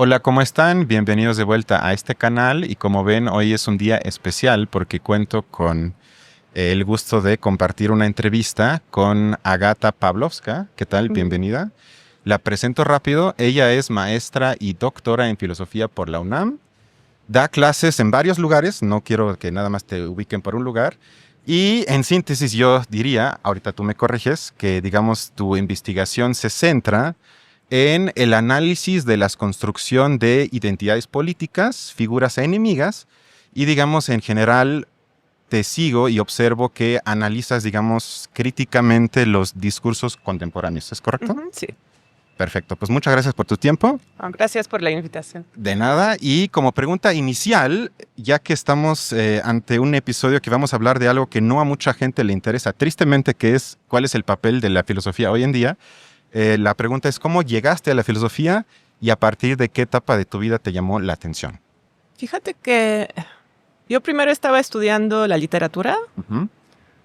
Hola, ¿cómo están? Bienvenidos de vuelta a este canal y como ven, hoy es un día especial porque cuento con el gusto de compartir una entrevista con Agata Pawlowska. ¿Qué tal? Mm. Bienvenida. La presento rápido. Ella es maestra y doctora en filosofía por la UNAM. Da clases en varios lugares, no quiero que nada más te ubiquen por un lugar. Y en síntesis yo diría, ahorita tú me corriges, que digamos tu investigación se centra en el análisis de la construcción de identidades políticas, figuras enemigas, y digamos en general te sigo y observo que analizas, digamos, críticamente los discursos contemporáneos. ¿Es correcto? Ujú, sí. Perfecto. Pues muchas gracias por tu tiempo. Gracias por la invitación. De nada. Y como pregunta inicial, ya que estamos ante un episodio que vamos a hablar de algo que no a mucha gente le interesa, tristemente, que es cuál es el papel de la filosofía hoy en día. La pregunta es, ¿cómo llegaste a la filosofía y a partir de qué etapa de tu vida te llamó la atención? Fíjate que yo primero estaba estudiando la literatura Ujú.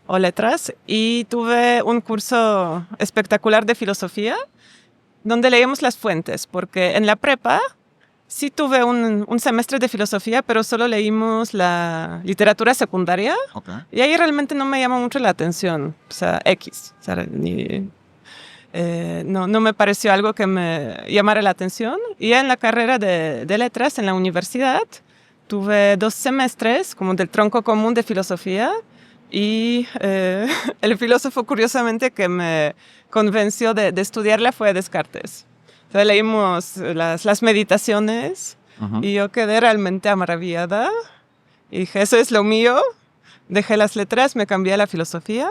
o letras y tuve un curso espectacular de filosofía donde leíamos las fuentes, porque en la prepa sí tuve un semestre de filosofía, pero solo leímos la literatura secundaria Ok. y ahí realmente no me llamó mucho la atención, o sea, X, o sea, no me pareció algo que me llamara la atención. Y ya en la carrera de letras en la universidad tuve 2 semestres como del tronco común de filosofía y el filósofo curiosamente que me convenció de estudiarla fue Descartes. Entonces leímos las meditaciones Ujú. y yo quedé realmente maravillada y dije, eso es lo mío. Dejé las letras, me cambié a la filosofía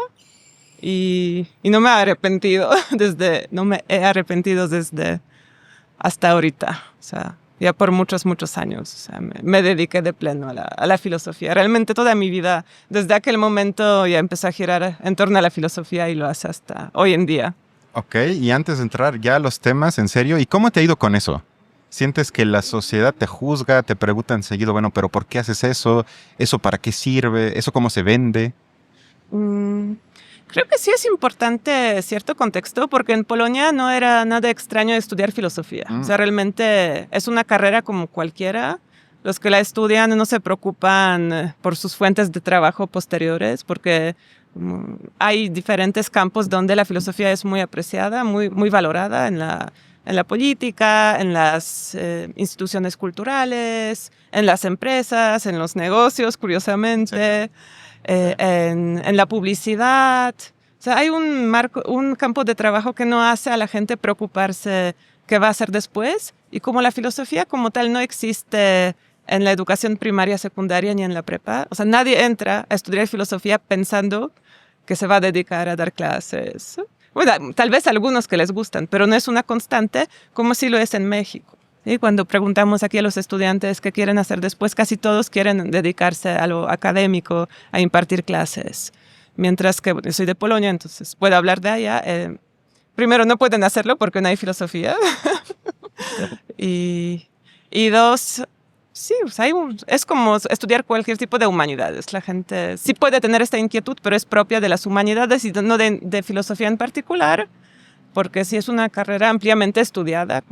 y no me he arrepentido no me he arrepentido desde hasta ahorita. O sea, ya por muchos, muchos años. O sea, me dediqué de pleno a la filosofía. Realmente toda mi vida, desde aquel momento ya empezó a girar en torno a la filosofía y lo hace hasta hoy en día. Ok, y antes de entrar ya a los temas, en serio, ¿y cómo te ha ido con eso? ¿Sientes que la sociedad te juzga, te preguntan seguido, bueno, pero ¿por qué haces eso? ¿Eso para qué sirve? ¿Eso cómo se vende? Mm, Creo que sí es importante cierto contexto, porque en Polonia no era nada extraño estudiar filosofía. O Mm. sea, realmente es una carrera como cualquiera. Los que la estudian no se preocupan por sus fuentes de trabajo posteriores, porque hay diferentes campos donde la filosofía es muy apreciada, muy valorada en la política, en las instituciones culturales, en las empresas, en los negocios, curiosamente. En la publicidad. O sea, hay un campo de trabajo que no hace a la gente preocuparse qué va a hacer después. Y como la filosofía como tal no existe en la educación primaria, secundaria ni en la prepa, o sea, nadie entra a estudiar filosofía pensando que se va a dedicar a dar clases. Bueno, tal vez algunos que les gustan, pero no es una constante como si lo es en México. Y cuando preguntamos aquí a los estudiantes qué quieren hacer después, casi todos quieren dedicarse a lo académico, a impartir clases. Mientras que yo soy de Polonia, entonces puedo hablar de allá. Primero, no pueden hacerlo porque no hay filosofía. y, y dos, sí, pues es como estudiar cualquier tipo de humanidades. La gente sí puede tener esta inquietud, pero es propia de las humanidades y no de filosofía en particular, porque sí es una carrera ampliamente estudiada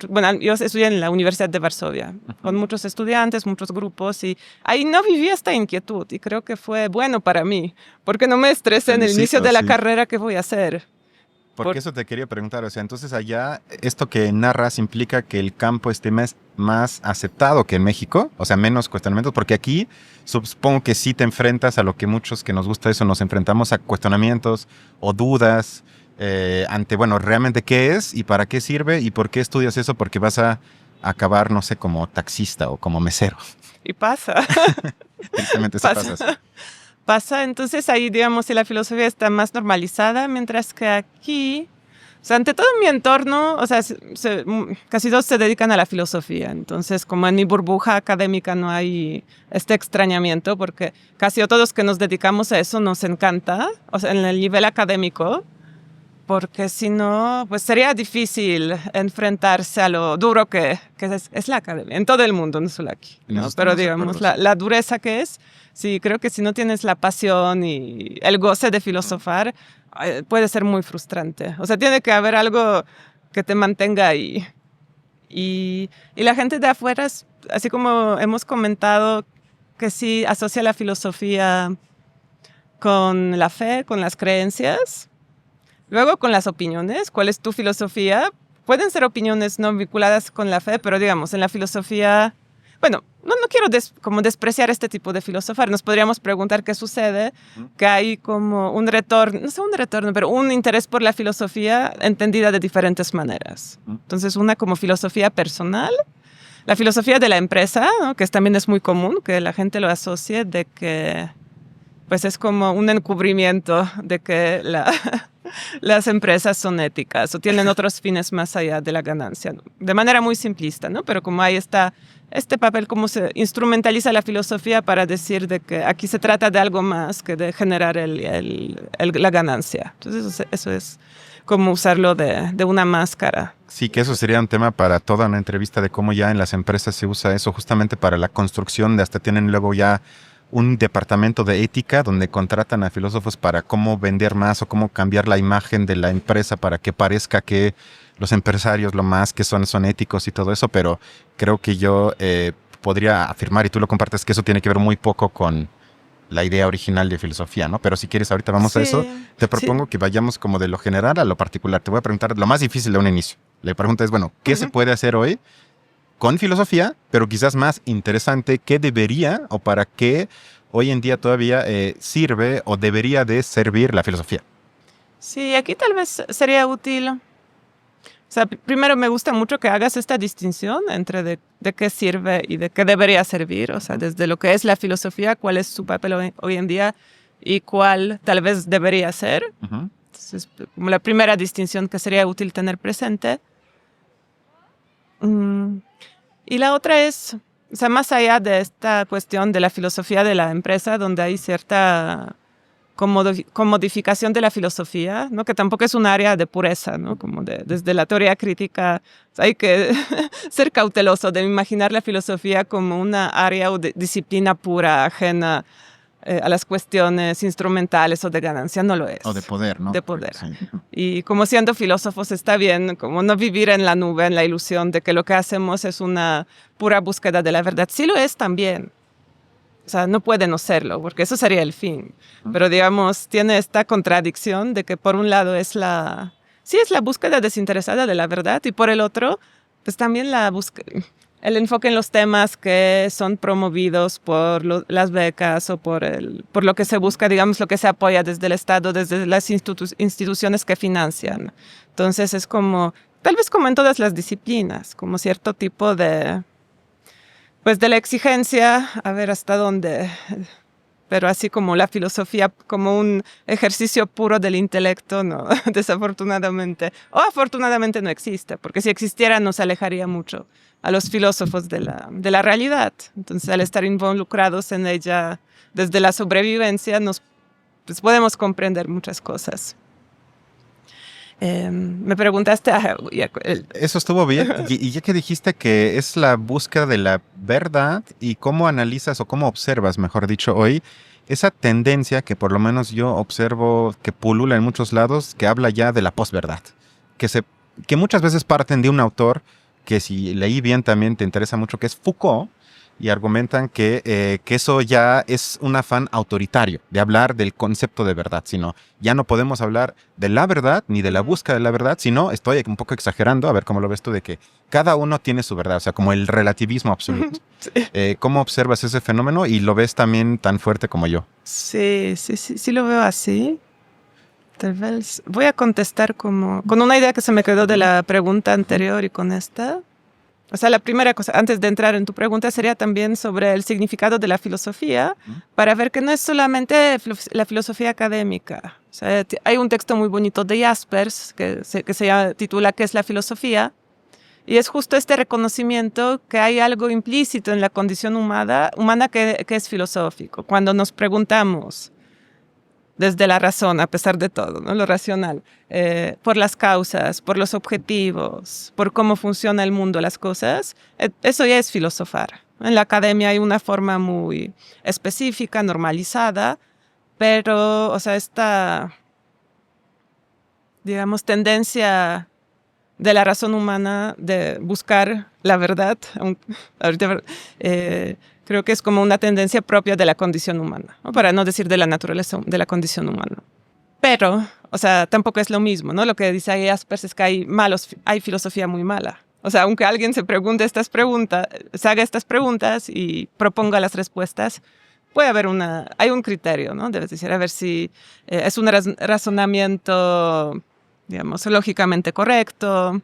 bueno, yo estudié en la Universidad de Varsovia, con muchos estudiantes, muchos grupos, y ahí no viví esta inquietud, y creo que fue bueno para mí, porque no me estresé en el inicio Felicito, de la sí. carrera que voy a hacer. Porque eso te quería preguntar, o sea, entonces allá esto que narras implica que el campo esté más aceptado que en México, o sea, menos cuestionamientos, porque aquí supongo que sí te enfrentas a lo que muchos que nos gusta eso, nos enfrentamos a cuestionamientos o dudas ante, bueno, realmente qué es y para qué sirve y por qué estudias eso, porque vas a acabar, no sé, como taxista o como mesero. Y pasa, Tristemente se pasa así. pasa. Pasa, entonces ahí, digamos, si la filosofía está más normalizada, mientras que aquí, o sea, ante todo en mi entorno, o sea, casi todos se dedican a la filosofía. Entonces, como en mi burbuja académica no hay este extrañamiento, porque casi todos que nos dedicamos a eso nos encanta, o sea, en el nivel académico, porque si no, pues sería difícil enfrentarse a lo duro que es la academia, en todo el mundo, no solo aquí, En eso ¿no? Pero estamos de digamos, acuerdo, sí. la dureza que es, sí, creo que si no tienes la pasión y el goce de filosofar, puede ser muy frustrante. O sea, tiene que haber algo que te mantenga ahí. Y la gente de afuera, así como hemos comentado, que sí asocia la filosofía con la fe, con las creencias, luego con las opiniones. ¿Cuál es tu filosofía? Pueden ser opiniones no vinculadas con la fe, pero digamos, en la filosofía, bueno, no quiero como despreciar este tipo de filosofar. Nos podríamos preguntar qué sucede, que hay como un retorno, no sé un retorno, pero un interés por la filosofía entendida de diferentes maneras. Entonces, una como filosofía personal, la filosofía de la empresa, ¿no? Que también es muy común, que la gente lo asocie de que pues es como un encubrimiento de que las empresas son éticas o tienen otros fines más allá de la ganancia, ¿no? De manera muy simplista, ¿no? Pero como ahí está este papel, cómo se instrumentaliza la filosofía para decir de que aquí se trata de algo más que de generar la ganancia. Entonces eso es como usarlo de una máscara. Sí, que eso sería un tema para toda una entrevista de cómo ya en las empresas se usa eso justamente para la construcción de hasta tienen luego ya un departamento de ética donde contratan a filósofos para cómo vender más o cómo cambiar la imagen de la empresa para que parezca que los empresarios lo más que son éticos y todo eso, pero creo que yo podría afirmar, y tú lo compartes, que eso tiene que ver muy poco con la idea original de filosofía, ¿no? Pero si quieres, ahorita vamos a eso. Te propongo que vayamos como de lo general a lo particular. Te voy a preguntar lo más difícil de un inicio. La pregunta es, bueno, ¿qué se puede hacer hoy con filosofía, pero quizás más interesante, qué debería o para qué hoy en día todavía sirve o debería de servir la filosofía? Sí, aquí tal vez sería útil. O sea, primero me gusta mucho que hagas esta distinción entre de qué sirve y de qué debería servir. O sea, desde lo que es la filosofía, cuál es su papel hoy en día y cuál tal vez debería ser. Entonces, como la primera distinción que sería útil tener presente. Y la otra es, o sea, más allá de esta cuestión de la filosofía de la empresa, donde hay cierta comodificación de la filosofía, ¿no? Que tampoco es un área de pureza, ¿no? Como desde la teoría crítica hay que ser cauteloso de imaginar la filosofía como una área o disciplina pura, ajena a las cuestiones instrumentales o de ganancia. No lo es. O de poder, ¿no? De poder. Sí. Y como siendo filósofos está bien como no vivir en la nube, en la ilusión de que lo que hacemos es una pura búsqueda de la verdad. Sí lo es también. O sea, no puede no serlo, porque eso sería el fin. Pero digamos, tiene esta contradicción de que por un lado es la búsqueda desinteresada de la verdad y por el otro, pues también el enfoque en los temas que son promovidos por las becas o por lo que se busca, digamos, lo que se apoya desde el Estado, desde las instituciones que financian. Entonces es como, tal vez como en todas las disciplinas, como cierto tipo de la exigencia, a ver hasta dónde, pero así como la filosofía como un ejercicio puro del intelecto, no, desafortunadamente, o afortunadamente no existe, porque si existiera nos alejaría mucho a los filósofos de la realidad. Entonces, al estar involucrados en ella desde la sobrevivencia, pues podemos comprender muchas cosas. Me preguntaste... Eso estuvo bien. Y ya que dijiste que es la búsqueda de la verdad y cómo analizas o cómo observas, mejor dicho, hoy, esa tendencia que por lo menos yo observo que pulula en muchos lados, que habla ya de la posverdad, que muchas veces parten de un autor que si leí bien también te interesa mucho, que es Foucault, y argumentan que eso ya es un afán autoritario de hablar del concepto de verdad, sino ya no podemos hablar de la verdad ni de la búsqueda de la verdad, sino estoy un poco exagerando, a ver cómo lo ves tú, de que cada uno tiene su verdad, o sea, como el relativismo absoluto. Sí. ¿Cómo observas ese fenómeno y lo ves también tan fuerte como yo? Sí lo veo así. Tal vez voy a contestar con una idea que se me quedó de la pregunta anterior y con esta. O sea, la primera cosa, antes de entrar en tu pregunta, sería también sobre el significado de la filosofía, para ver que no es solamente la filosofía académica. O sea, hay un texto muy bonito de Jaspers que se titula ¿Qué es la filosofía? Y es justo este reconocimiento que hay algo implícito en la condición humana que es filosófico. Cuando nos preguntamos desde la razón, a pesar de todo, ¿no? Lo racional, por las causas, por los objetivos, por cómo funciona el mundo, las cosas, eso ya es filosofar. En la academia hay una forma muy específica, normalizada, pero, o sea, esta, digamos, tendencia de la razón humana de buscar la verdad. Ahorita, creo que es como una tendencia propia de la condición humana, ¿no? Para no decir de la naturaleza de la condición humana. Pero, o sea, tampoco es lo mismo, ¿no? Lo que dice Jaspers es que hay filosofía muy mala. O sea, aunque alguien se haga estas preguntas y proponga las respuestas, puede haber hay un criterio, ¿no? Debes decir, a ver si es un razonamiento, digamos, lógicamente correcto,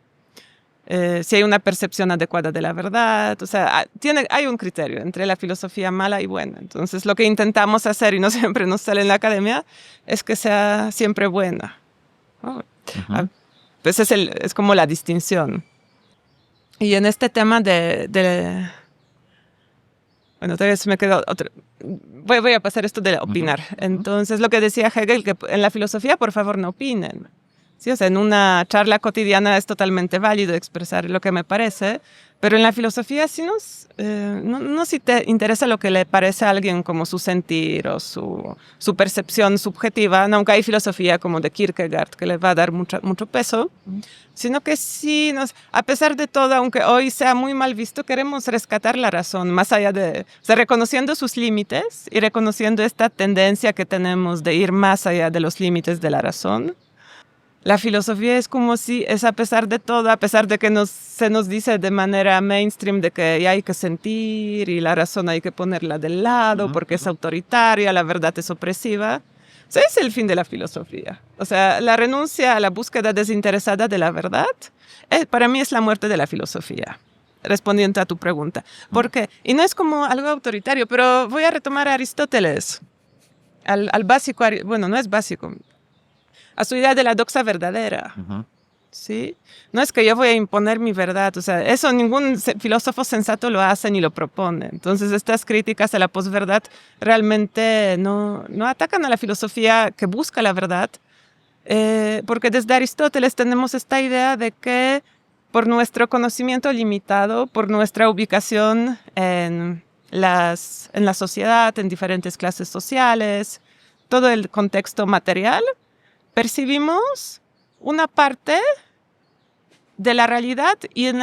si hay una percepción adecuada de la verdad. O sea, hay un criterio entre la filosofía mala y buena. Entonces, lo que intentamos hacer, y no siempre nos sale en la academia, es que sea siempre buena, ¿no? Ujú. Pues es como la distinción. Y en este tema bueno, tal vez me quedo otro. Voy a pasar esto de opinar. Entonces, lo que decía Hegel, que en la filosofía, por favor, no opinen. Sí, o sea, en una charla cotidiana es totalmente válido expresar lo que me parece, pero en la filosofía sí no si te interesa lo que le parece a alguien como su sentir o su percepción subjetiva, no, aunque hay filosofía como de Kierkegaard que le va a dar mucho peso, sino que sí, a pesar de todo, aunque hoy sea muy mal visto, queremos rescatar la razón, más allá o sea, reconociendo sus límites y reconociendo esta tendencia que tenemos de ir más allá de los límites de la razón. La filosofía es como si es a pesar de todo, a pesar de que se nos dice de manera mainstream de que ya hay que sentir y la razón hay que ponerla del lado porque es autoritaria, la verdad es opresiva. Ese es el fin de la filosofía. O sea, la renuncia a la búsqueda desinteresada de la verdad, para mí es la muerte de la filosofía. Respondiendo a tu pregunta. ¿Por qué? Y no es como algo autoritario, pero voy a retomar a Aristóteles, al básico, bueno, no es básico, a su idea de la doxa verdadera. ¿Sí? No es que yo voy a imponer mi verdad, o sea, eso ningún filósofo sensato lo hace ni lo propone. Entonces, estas críticas a la posverdad realmente no atacan a la filosofía que busca la verdad, porque desde Aristóteles tenemos esta idea de que por nuestro conocimiento limitado, por nuestra ubicación en la sociedad, en diferentes clases sociales, todo el contexto material, percibimos una parte de la realidad y en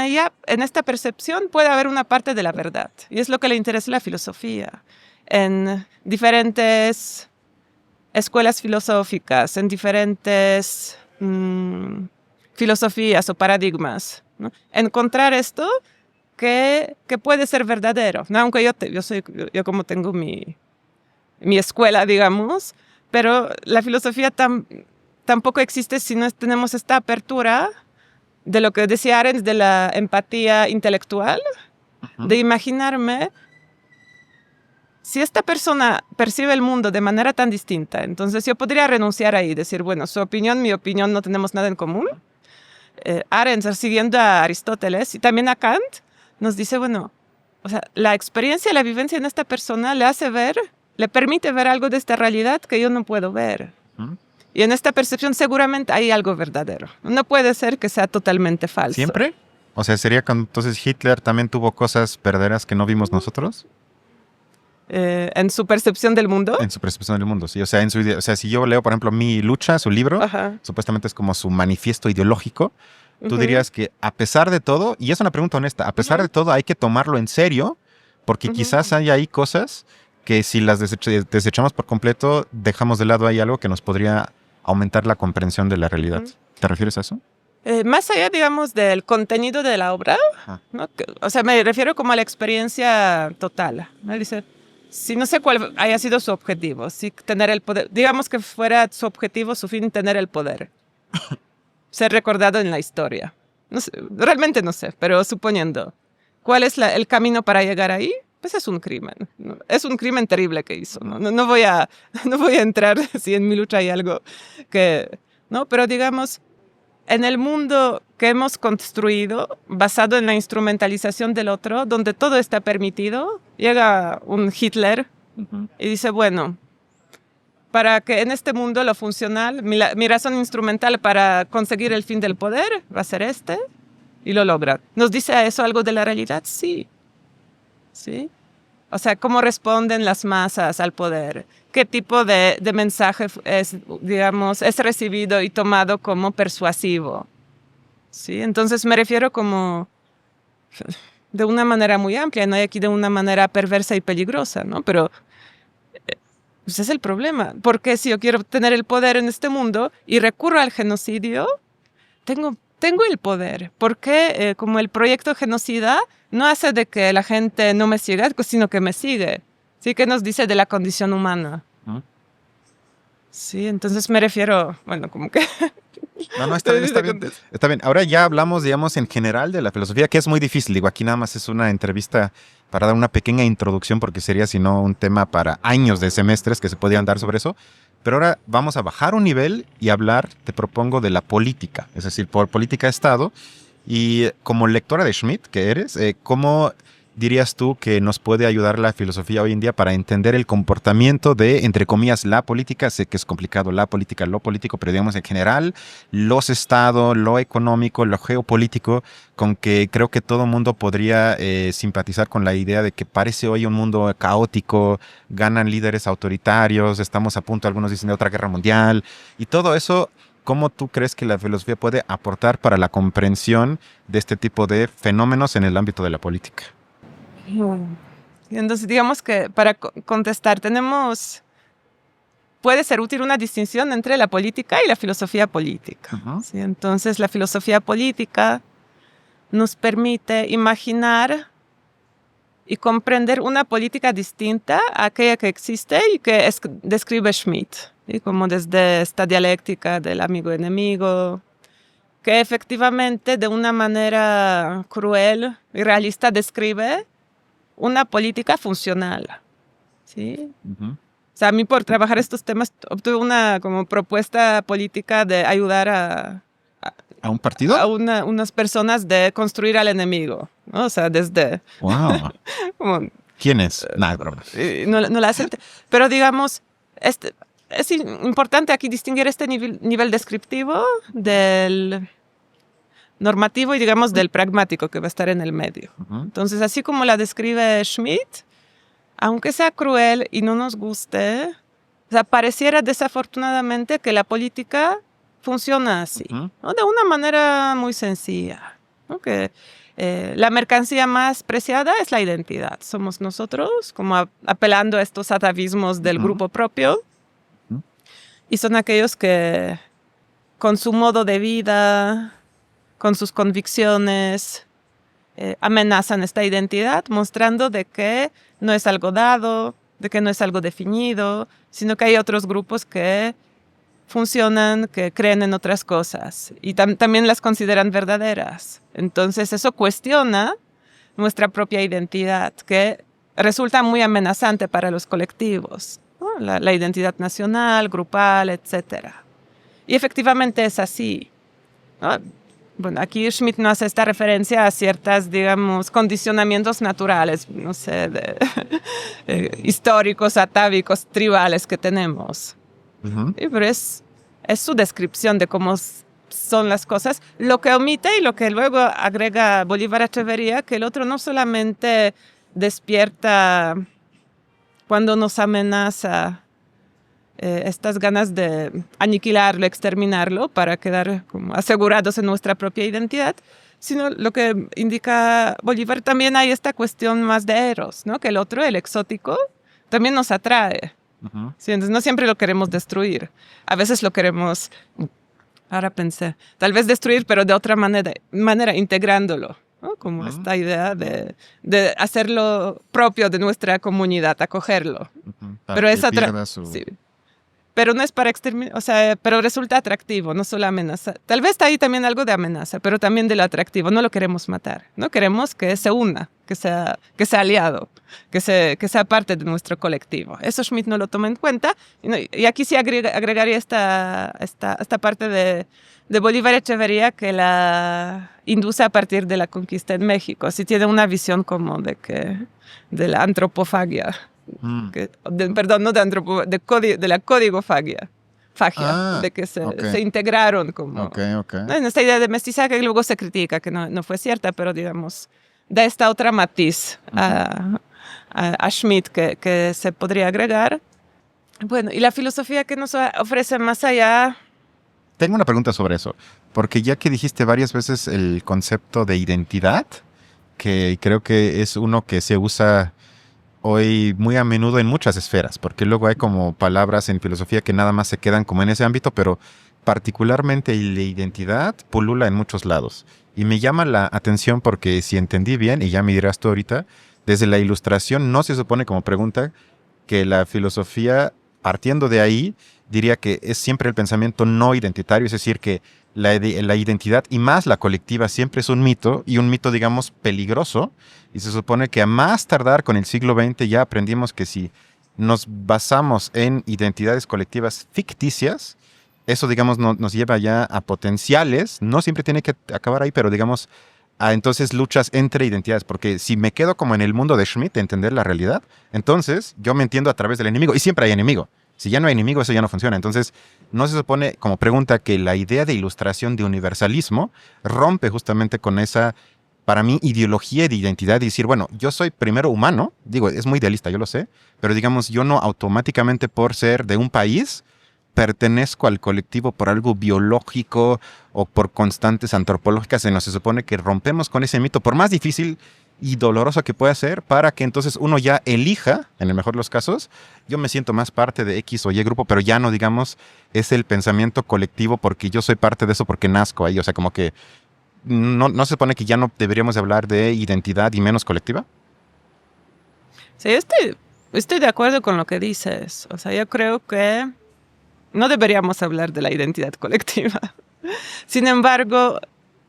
esta percepción puede haber una parte de la verdad. Y es lo que le interesa a la filosofía. En diferentes escuelas filosóficas, en diferentes filosofías o paradigmas, ¿no? Encontrar esto que puede ser verdadero, ¿no? Aunque yo como tengo mi escuela, digamos, pero la filosofía tampoco existe si no tenemos esta apertura de lo que decía Arendt, de la empatía intelectual, de imaginarme si esta persona percibe el mundo de manera tan distinta, entonces yo podría renunciar ahí y decir, bueno, su opinión, mi opinión, no tenemos nada en común. Arendt, siguiendo a Aristóteles y también a Kant, nos dice, bueno, o sea, la experiencia, la vivencia en esta persona le permite ver algo de esta realidad que yo no puedo ver. Y en esta percepción seguramente hay algo verdadero. No puede ser que sea totalmente falso. ¿Siempre? O sea, ¿sería que entonces Hitler también tuvo cosas verdaderas que no vimos nosotros? ¿En su percepción del mundo? En su percepción del mundo, sí. O sea, en su idea, o sea, si yo leo, por ejemplo, Mi lucha, su libro, supuestamente es como su manifiesto ideológico, tú dirías que a pesar de todo, y es una pregunta honesta, a pesar de todo hay que tomarlo en serio, porque quizás hay ahí cosas que si las desechamos por completo, dejamos de lado ahí algo que nos podría aumentar la comprensión de la realidad. ¿Te refieres a eso? Más allá, digamos, del contenido de la obra, ¿no? O sea, me refiero como a la experiencia total, ¿no? Dice, si no sé cuál haya sido su objetivo, si tener el poder, digamos que fuera su objetivo, su fin, tener el poder, ser recordado en la historia. No sé, realmente no sé, pero suponiendo, ¿cuál es el camino para llegar ahí? Pues es un crimen, ¿no? Es un crimen terrible que hizo, ¿no? No voy a entrar si en Mi lucha hay algo que, ¿no? Pero digamos, en el mundo que hemos construido, basado en la instrumentalización del otro, donde todo está permitido, llega un Hitler y dice, bueno, para que en este mundo lo funcional, mi razón instrumental para conseguir el fin del poder va a ser y lo logra. ¿Nos dice eso algo de la realidad? Sí. ¿Sí? O sea, ¿cómo responden las masas al poder? ¿Qué tipo de mensaje es recibido y tomado como persuasivo? ¿sí? Entonces me refiero como de una manera muy amplia, no hay aquí de una manera perversa y peligrosa, ¿no? Pero ese es el problema, porque si yo quiero tener el poder en este mundo y recurro al genocidio, tengo el poder. Porque como el proyecto genocida no hace de que la gente no me siga, sino que me sigue. Sí, que nos dice de la condición humana. Sí, entonces me refiero, bueno, como que... No, está bien, está bien. Está bien. Ahora ya hablamos, digamos, en general de la filosofía, que es muy difícil. Digo, aquí nada más es una entrevista para dar una pequeña introducción, porque sería, si no, un tema para años de semestres que se podían dar sobre eso. Pero ahora vamos a bajar un nivel y hablar, te propongo, de la política, es decir, por política de Estado. Y como lectora de Schmitt, que eres, ¿cómo dirías tú que nos puede ayudar la filosofía hoy en día para entender el comportamiento de, entre comillas, la política? Sé que es complicado la política, lo político, pero digamos en general, los estados, lo económico, lo geopolítico, con que creo que todo mundo podría simpatizar con la idea de que parece hoy un mundo caótico, ganan líderes autoritarios, estamos a punto, algunos dicen, de otra guerra mundial, y todo eso. ¿Cómo tú crees que la filosofía puede aportar para la comprensión de este tipo de fenómenos en el ámbito de la política? Entonces, digamos que para contestar, puede ser útil una distinción entre la política y la filosofía política. ¿Sí? Entonces, la filosofía política nos permite imaginar y comprender una política distinta a aquella que existe y que describe Schmitt, ¿sí? Como desde esta dialéctica del amigo-enemigo, que efectivamente de una manera cruel y realista describe una política funcional, ¿sí? O sea, a mí por trabajar estos temas obtuve una como propuesta política de ayudar ¿A un partido? a unas personas de construir al enemigo, ¿no? O sea, desde... ¡Wow! como, ¿Quién es? Nada, broma. no la acepté. Pero digamos, es importante aquí distinguir este nivel descriptivo del normativo y digamos del pragmático que va a estar en el medio. Entonces, así como la describe Schmitt, aunque sea cruel y no nos guste, o sea, pareciera desafortunadamente que la política funciona así, ¿no? De una manera muy sencilla, ¿no? Que la mercancía más preciada es la identidad. Somos nosotros, como apelando a estos atavismos del grupo propio, y son aquellos que con su modo de vida, con sus convicciones, amenazan esta identidad, mostrando de que no es algo dado, de que no es algo definido, sino que hay otros grupos que funcionan, que creen en otras cosas y también las consideran verdaderas. Entonces eso cuestiona nuestra propia identidad, que resulta muy amenazante para los colectivos, ¿no? La identidad nacional, grupal, etc. Y efectivamente es así, ¿no? Bueno, aquí Schmitt no hace esta referencia a ciertas, digamos, condicionamientos naturales, no sé, históricos, atávicos, tribales que tenemos. Sí, pero es su descripción de cómo son las cosas, lo que omite y lo que luego agrega Bolívar Echeverría, que el otro no solamente despierta cuando nos amenaza estas ganas de aniquilarlo, exterminarlo, para quedar como asegurados en nuestra propia identidad, sino lo que indica Bolívar, también hay esta cuestión más de eros, ¿no? Que el otro, el exótico, también nos atrae. Sí, entonces no siempre lo queremos destruir. A veces lo queremos, ahora pensé, tal vez destruir, pero de otra manera integrándolo, ¿no? Como esta idea de hacerlo propio de nuestra comunidad, acogerlo. Pero es sí. Pero no es para exterminar, o sea, pero resulta atractivo, no solo amenaza. Tal vez está ahí también algo de amenaza, pero también de lo atractivo. No lo queremos matar, no queremos que se una, que sea aliado, que sea parte de nuestro colectivo. Eso Schmitt no lo toma en cuenta. Y aquí sí agregaría esta parte de Bolívar Echeverría, que la induce a partir de la conquista en México. Así tiene una visión como de la antropofagia. Perdón, no de la códigofagia, de que se integraron como ¿no? En esta idea de mestizaje que luego se critica, que no fue cierta, pero digamos, da esta otra matiz a Schmitt que se podría agregar. Bueno, y la filosofía que nos ofrece más allá Tengo una pregunta sobre eso, porque ya que dijiste varias veces el concepto de identidad, que creo que es uno que se usa hoy muy a menudo en muchas esferas, porque luego hay como palabras en filosofía que nada más se quedan como en ese ámbito, pero particularmente la identidad pulula en muchos lados. Y me llama la atención porque si entendí bien, y ya me dirás tú ahorita, desde la ilustración no se supone como pregunta que la filosofía, partiendo de ahí, diría que es siempre el pensamiento no identitario, es decir, que la identidad y más la colectiva siempre es un mito, y un mito, digamos, peligroso, y se supone que a más tardar con el siglo XX ya aprendimos que si nos basamos en identidades colectivas ficticias, eso, digamos, nos lleva ya a potenciales, no siempre tiene que acabar ahí, pero digamos, a entonces luchas entre identidades, porque si me quedo como en el mundo de Schmitt, de entender la realidad, entonces yo me entiendo a través del enemigo, y siempre hay enemigo. Si ya no hay enemigo, eso ya no funciona. Entonces, no se supone, como pregunta, que la idea de ilustración de universalismo rompe justamente con esa, para mí, ideología de identidad y decir, bueno, yo soy primero humano, digo, es muy idealista, yo lo sé, pero digamos, yo no automáticamente por ser de un país pertenezco al colectivo por algo biológico o por constantes antropológicas, en lo que se supone que rompemos con ese mito, por más difícil y doloroso que pueda ser, para que entonces uno ya elija, en el mejor de los casos, yo me siento más parte de X o Y grupo, pero ya no, digamos, es el pensamiento colectivo porque yo soy parte de eso porque nazco ahí, o sea, como que no se supone que ya no deberíamos de hablar de identidad y menos colectiva. Sí, estoy de acuerdo con lo que dices. O sea, yo creo que no deberíamos hablar de la identidad colectiva. Sin embargo,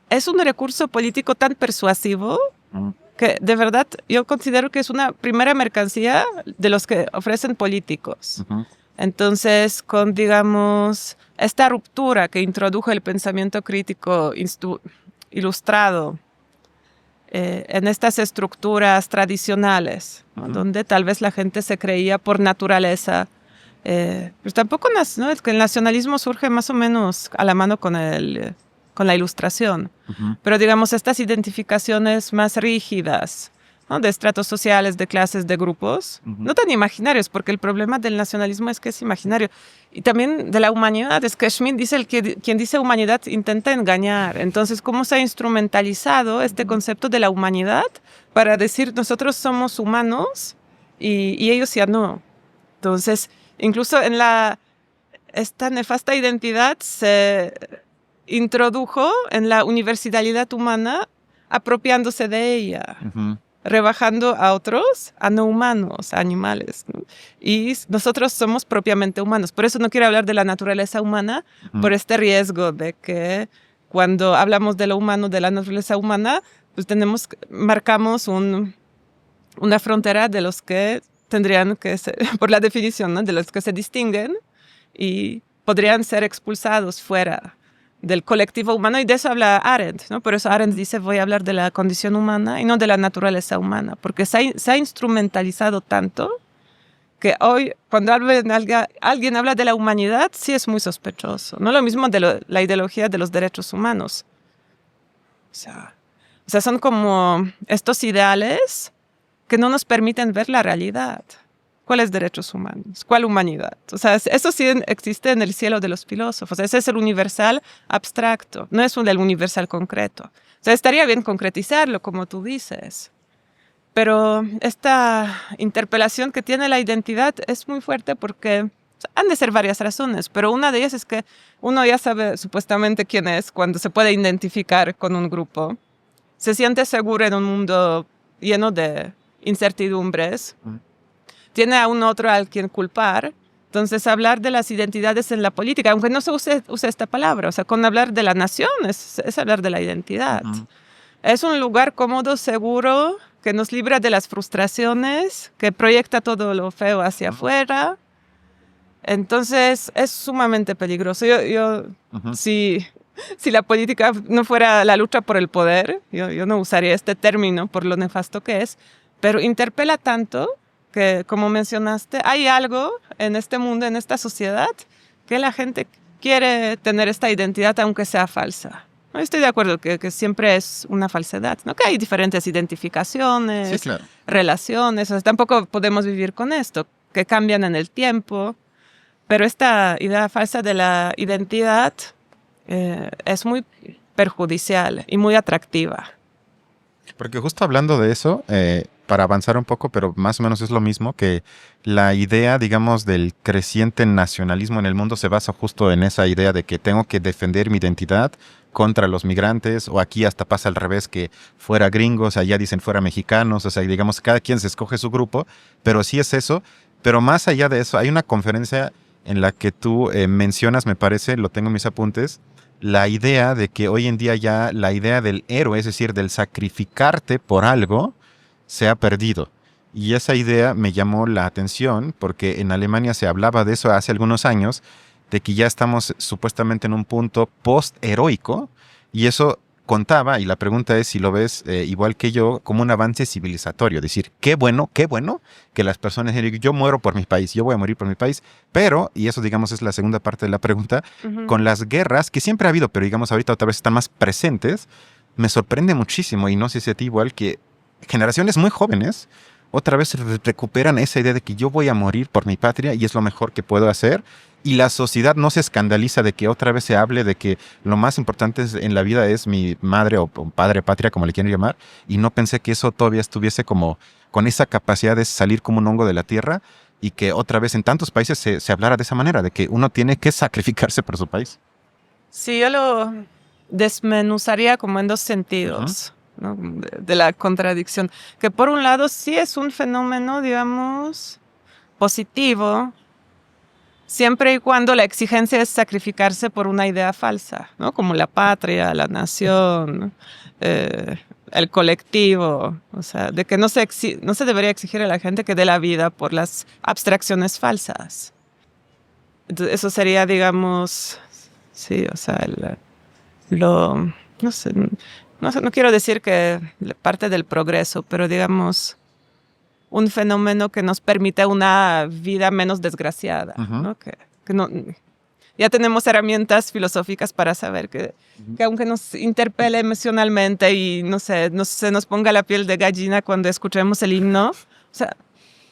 es un recurso político tan persuasivo que de verdad yo considero que es una primera mercancía de los que ofrecen políticos. Entonces, con, digamos, esta ruptura que introdujo el pensamiento crítico ilustrado en estas estructuras tradicionales, ¿no? Donde tal vez la gente se creía por naturaleza. Pues tampoco, ¿no? Es que el nacionalismo surge más o menos a la mano con la ilustración. Pero digamos, estas identificaciones más rígidas, ¿no? De estratos sociales, de clases, de grupos, no tan imaginarios, porque el problema del nacionalismo es que es imaginario. Y también de la humanidad, es que Schmitt dice quien dice humanidad intenta engañar. Entonces, ¿cómo se ha instrumentalizado este concepto de la humanidad para decir nosotros somos humanos y ellos ya no? Entonces, incluso en esta nefasta identidad se introdujo en la universalidad humana apropiándose de ella, rebajando a otros, a no humanos, a animales, ¿no? Y nosotros somos propiamente humanos. Por eso no quiero hablar de la naturaleza humana, por este riesgo de que cuando hablamos de lo humano, de la naturaleza humana, pues marcamos una frontera de los que tendrían que ser, por la definición, ¿no? De los que se distinguen y podrían ser expulsados fuera del colectivo humano, y de eso habla Arendt, ¿no? Por eso Arendt dice, voy a hablar de la condición humana y no de la naturaleza humana, porque se ha instrumentalizado tanto que hoy, cuando alguien habla de la humanidad, sí es muy sospechoso. No lo mismo de la ideología de los derechos humanos. O sea, son como estos ideales que no nos permiten ver la realidad. ¿Cuáles derechos humanos? ¿Cuál humanidad? O sea, eso sí existe en el cielo de los filósofos. Ese es el universal abstracto, no es el universal concreto. O sea, estaría bien concretizarlo, como tú dices. Pero esta interpelación que tiene la identidad es muy fuerte porque han de ser varias razones, pero una de ellas es que uno ya sabe supuestamente quién es cuando se puede identificar con un grupo. Se siente seguro en un mundo lleno de incertidumbres. Tiene a un otro al quien culpar. Entonces, hablar de las identidades en la política, aunque no se use esta palabra, o sea, con hablar de la nación es hablar de la identidad. Es un lugar cómodo, seguro, que nos libra de las frustraciones, que proyecta todo lo feo hacia afuera. Entonces, es sumamente peligroso. Si la política no fuera la lucha por el poder, yo no usaría este término por lo nefasto que es, pero interpela tanto que, como mencionaste, hay algo en este mundo, en esta sociedad, que la gente quiere tener esta identidad aunque sea falsa. No estoy de acuerdo que siempre es una falsedad, ¿no? Que hay diferentes identificaciones, sí, claro, relaciones, o sea, tampoco podemos vivir con esto, que cambian en el tiempo, pero esta idea falsa de la identidad es muy perjudicial y muy atractiva. Porque justo hablando de eso, para avanzar un poco, pero más o menos es lo mismo, que la idea, digamos, del creciente nacionalismo en el mundo se basa justo en esa idea de que tengo que defender mi identidad contra los migrantes, o aquí hasta pasa al revés, que fuera gringos, allá dicen fuera mexicanos, o sea, digamos, cada quien se escoge su grupo, pero sí es eso. Pero más allá de eso, hay una conferencia en la que tú mencionas, me parece, lo tengo en mis apuntes, la idea de que hoy en día ya la idea del héroe, es decir, del sacrificarte por algo, se ha perdido. Y esa idea me llamó la atención porque en Alemania se hablaba de eso hace algunos años, de que ya estamos supuestamente en un punto post-heroico, y eso contaba, y la pregunta es si lo ves igual que yo, como un avance civilizatorio. Es decir, qué bueno que las personas digan, yo muero por mi país, yo voy a morir por mi país, pero, y eso digamos es la segunda parte de la pregunta, con las guerras, que siempre ha habido, pero digamos ahorita otra vez están más presentes, me sorprende muchísimo, y no sé si a ti igual, que generaciones muy jóvenes otra vez recuperan esa idea de que yo voy a morir por mi patria y es lo mejor que puedo hacer. Y la sociedad no se escandaliza de que otra vez se hable de que lo más importante en la vida es mi madre o padre patria, como le quieran llamar. Y no pensé que eso todavía estuviese como con esa capacidad de salir como un hongo de la tierra, y que otra vez en tantos países se hablara de esa manera, de que uno tiene que sacrificarse por su país. Sí, yo lo desmenuzaría como en dos sentidos, ¿no? De la contradicción. Que por un lado sí es un fenómeno, digamos, positivo, siempre y cuando la exigencia es sacrificarse por una idea falsa, ¿no? Como la patria, la nación, el colectivo. O sea, de que no se debería exigir a la gente que dé la vida por las abstracciones falsas. Entonces, eso sería, digamos, sí, o sea, no sé, no quiero decir que parte del progreso, pero digamos, un fenómeno que nos permite una vida menos desgraciada, ¿no? Que no, ya tenemos herramientas filosóficas para saber que aunque nos interpele emocionalmente y, no sé, se nos ponga la piel de gallina cuando escuchemos el himno, o sea,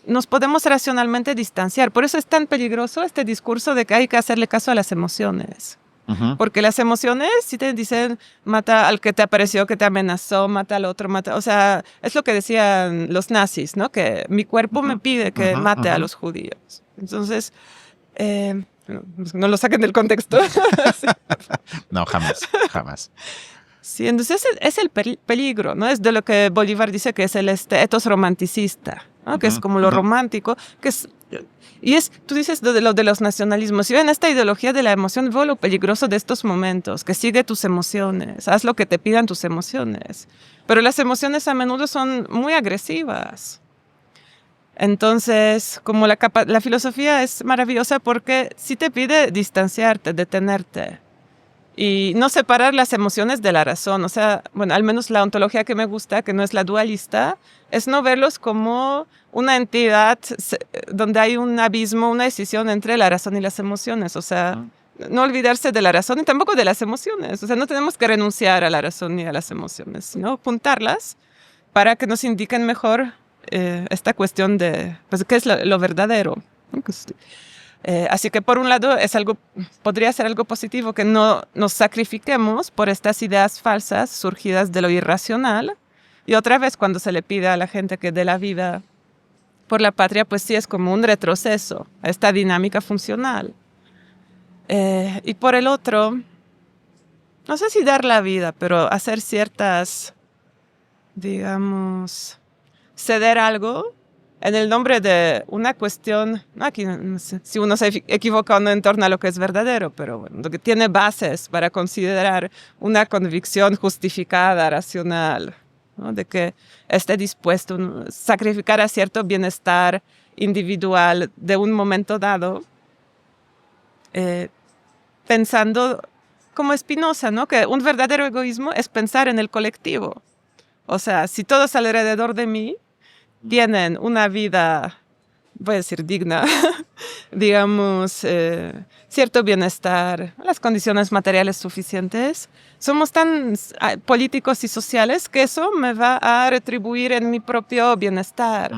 nos podemos racionalmente distanciar. Por eso es tan peligroso este discurso de que hay que hacerle caso a las emociones. Porque las emociones, si te dicen, mata al que te apareció, que te amenazó, mata al otro, mata. O sea, es lo que decían los nazis, ¿no? Que mi cuerpo me pide que mate a los judíos. Entonces, no lo saquen del contexto. No, jamás. Sí, entonces es el peligro, ¿no? Es de lo que Bolívar dice que es el ethos romanticista, ¿no? Que es como lo romántico, que es... Y tú dices lo de los nacionalismos. Si ven esta ideología de la emoción, veo lo peligroso de estos momentos, que sigue tus emociones, haz lo que te pidan tus emociones. Pero las emociones a menudo son muy agresivas. Entonces, como la filosofía es maravillosa porque sí te pide distanciarte, detenerte y no separar las emociones de la razón. O sea, bueno, al menos la ontología que me gusta, que no es la dualista, es no verlos como una entidad donde hay un abismo, una decisión entre la razón y las emociones. O sea, no olvidarse de la razón y tampoco de las emociones. O sea, no tenemos que renunciar a la razón ni a las emociones, sino apuntarlas para que nos indiquen mejor esta cuestión de, pues, qué es lo verdadero. Así que por un lado podría ser algo positivo que no nos sacrifiquemos por estas ideas falsas surgidas de lo irracional. Y otra vez, cuando se le pide a la gente que dé la vida por la patria, pues sí es como un retroceso a esta dinámica funcional. Y por el otro, no sé si dar la vida, pero hacer ciertas, digamos, ceder algo en el nombre de una cuestión, aquí no sé si uno se equivoca o no en torno a lo que es verdadero, pero bueno, lo que tiene bases para considerar una convicción justificada, racional, ¿no? De que esté dispuesto a sacrificar a cierto bienestar individual de un momento dado, pensando como Spinoza, ¿no? Que un verdadero egoísmo es pensar en el colectivo. O sea, si todos alrededor de mí tienen una vida, voy a decir digna, digamos, cierto bienestar, las condiciones materiales suficientes, somos tan políticos y sociales que eso me va a retribuir en mi propio bienestar.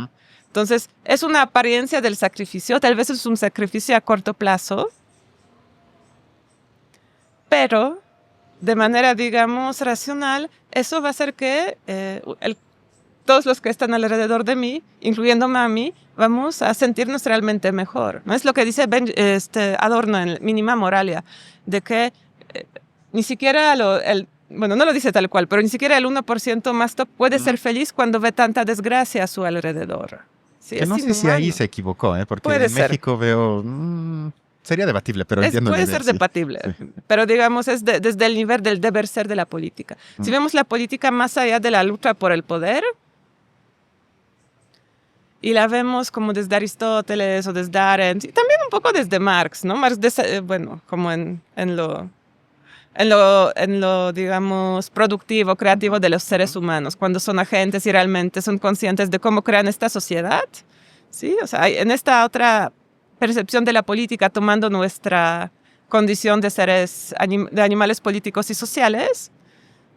Entonces, es una apariencia del sacrificio, tal vez es un sacrificio a corto plazo, pero de manera, digamos, racional, eso va a hacer que todos los que están alrededor de mí, incluyéndome a mí, vamos a sentirnos realmente mejor. ¿No? Es lo que dice Adorno en Mínima Moralia, de que ni siquiera bueno, no lo dice tal cual, pero ni siquiera el 1% más top puede ser feliz cuando ve tanta desgracia a su alrededor. Sí, que no sé si ahí se equivocó, porque puede en ser. México veo... sería debatible, pero entiendo. Puede ser debatible, sí. Pero digamos es desde el nivel del deber ser de la política. Si vemos la política más allá de la lucha por el poder, y la vemos como desde Aristóteles o desde Arendt, y también un poco desde Marx, ¿no? Marx, bueno, como en lo, digamos, productivo, creativo de los seres humanos, cuando son agentes y realmente son conscientes de cómo crean esta sociedad, ¿sí? O sea, en esta otra percepción de la política, tomando nuestra condición de seres, de animales políticos y sociales,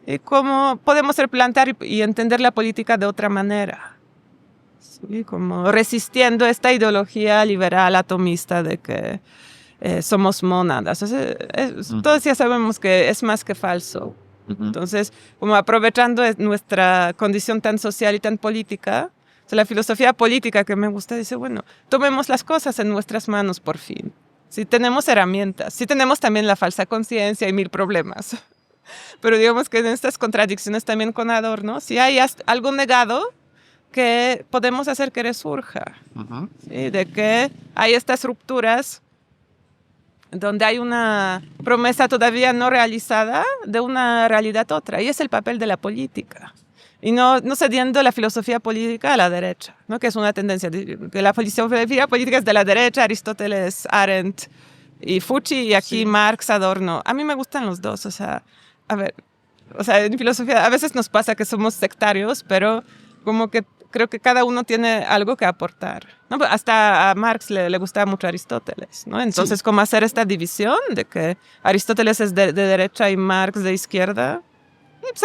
y cómo podemos replantear y entender la política de otra manera. ¿Sí? Como resistiendo esta ideología liberal atomista de que somos mónadas. Todos ya sabemos que es más que falso. Entonces, como aprovechando nuestra condición tan social y tan política, o sea, la filosofía política que me gusta dice, bueno, tomemos las cosas en nuestras manos por fin. Sí tenemos herramientas, sí tenemos también la falsa conciencia y mil problemas. Pero digamos que en estas contradicciones también con Adorno, si hay algo negado, que podemos hacer que resurja, ¿sí? De que hay estas rupturas donde hay una promesa todavía no realizada de una realidad otra, y es el papel de la política. Y no cediendo la filosofía política a la derecha, ¿no? Que es una tendencia, que la filosofía política es de la derecha, Aristóteles, Arendt y Foucault, y aquí sí. Marx, Adorno. A mí me gustan los dos, o sea, a ver, o sea, en filosofía a veces nos pasa que somos sectarios, pero como que creo que cada uno tiene algo que aportar, ¿no? Hasta a Marx le gustaba mucho Aristóteles, ¿no? Entonces, sí. ¿Cómo hacer esta división de que Aristóteles es de derecha y Marx de izquierda? Pues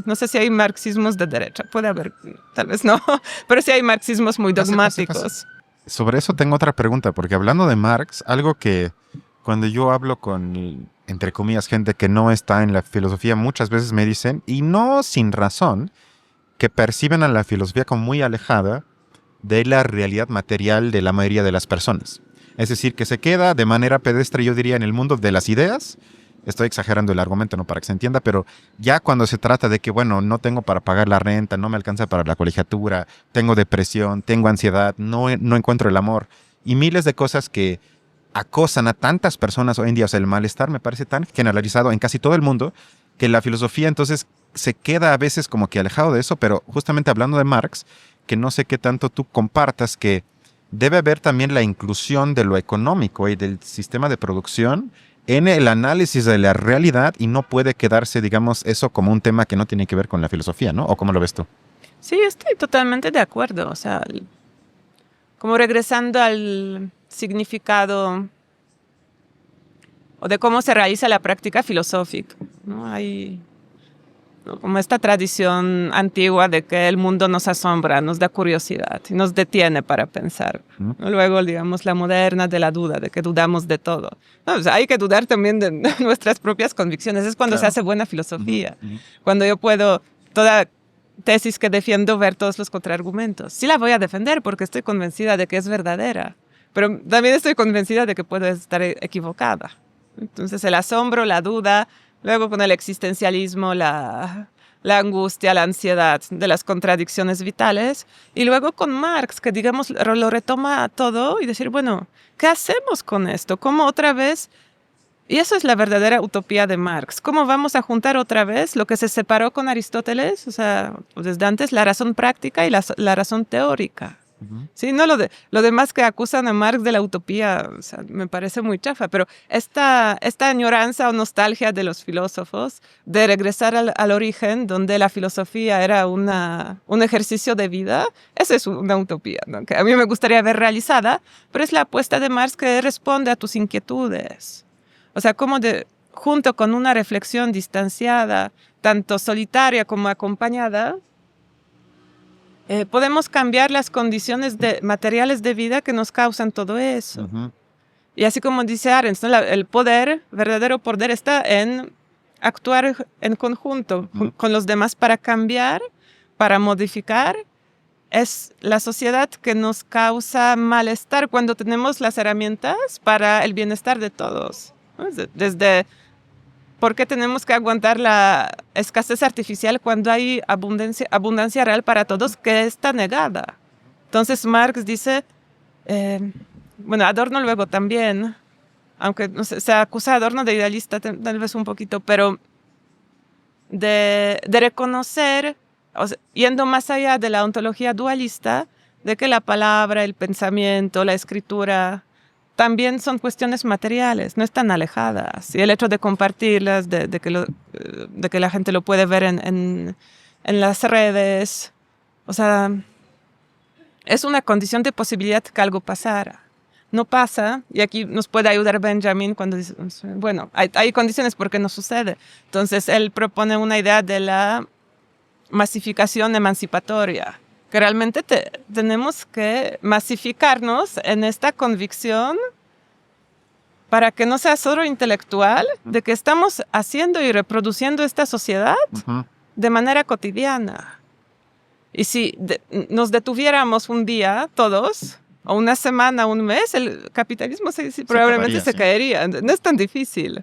no sé si hay marxismos de derecha, puede haber, tal vez no, pero sí hay marxismos muy dogmáticos. Sobre eso tengo otra pregunta, porque hablando de Marx, algo que cuando yo hablo con, entre comillas, gente que no está en la filosofía, muchas veces me dicen, y no sin razón, que perciben a la filosofía como muy alejada de la realidad material de la mayoría de las personas. Es decir, que se queda de manera pedestre, yo diría, en el mundo de las ideas. Estoy exagerando el argumento, no para que se entienda, pero ya cuando se trata de que, bueno, no tengo para pagar la renta, no me alcanza para la colegiatura, tengo depresión, tengo ansiedad, no encuentro el amor, y miles de cosas que acosan a tantas personas hoy en día. O sea, el malestar me parece tan generalizado en casi todo el mundo, que la filosofía entonces se queda a veces como que alejado de eso, pero justamente hablando de Marx, que no sé qué tanto tú compartas, que debe haber también la inclusión de lo económico y del sistema de producción en el análisis de la realidad, y no puede quedarse, digamos, eso como un tema que no tiene que ver con la filosofía, ¿no? ¿O cómo lo ves tú? Sí, estoy totalmente de acuerdo. O sea, como regresando al significado o de cómo se realiza la práctica filosófica, ¿no? Hay como esta tradición antigua de que el mundo nos asombra, nos da curiosidad y nos detiene para pensar. Luego, digamos, la moderna de la duda, de que dudamos de todo. No, o sea, hay que dudar también de nuestras propias convicciones. Es cuando se hace buena filosofía. Cuando yo puedo, toda tesis que defiendo, ver todos los contraargumentos. Sí la voy a defender porque estoy convencida de que es verdadera, pero también estoy convencida de que puedo estar equivocada. Entonces, el asombro, la duda. Luego con el existencialismo, la angustia, la ansiedad de las contradicciones vitales. Y luego con Marx, que digamos lo retoma todo y decir, bueno, ¿qué hacemos con esto? ¿Cómo otra vez? Y eso es la verdadera utopía de Marx. ¿Cómo vamos a juntar otra vez lo que se separó con Aristóteles? O sea, desde antes, la razón práctica y la razón teórica. Sí, no lo demás que acusan a Marx de la utopía, o sea, me parece muy chafa, pero esta añoranza o nostalgia de los filósofos de regresar al origen, donde la filosofía era un ejercicio de vida, esa es una utopía, ¿no? Que a mí me gustaría ver realizada, pero es la apuesta de Marx que responde a tus inquietudes. O sea, como junto con una reflexión distanciada, tanto solitaria como acompañada, podemos cambiar las condiciones materiales de vida que nos causan todo eso. Y así como dice Arendt, ¿no? El poder, verdadero poder, está en actuar en conjunto con los demás para cambiar, para modificar, es la sociedad que nos causa malestar cuando tenemos las herramientas para el bienestar de todos. Desde por qué tenemos que aguantar la escasez artificial cuando hay abundancia real para todos que está negada. Entonces Marx dice, bueno, Adorno luego también, aunque no sé, se acusa a Adorno de idealista tal vez un poquito, pero de reconocer, o sea, yendo más allá de la ontología dualista, de que la palabra, el pensamiento, la escritura también son cuestiones materiales, no están alejadas. Y el hecho de compartirlas, de que la gente lo puede ver en las redes, o sea, es una condición de posibilidad que algo pasara. No pasa, y aquí nos puede ayudar Benjamin cuando dice, bueno, hay condiciones porque no sucede. Entonces, él propone una idea de la masificación emancipatoria, que realmente tenemos que masificarnos en esta convicción para que no sea solo intelectual, de que estamos haciendo y reproduciendo esta sociedad de manera cotidiana. Y si nos detuviéramos un día todos, o una semana, un mes, el capitalismo probablemente se caería. No es tan difícil.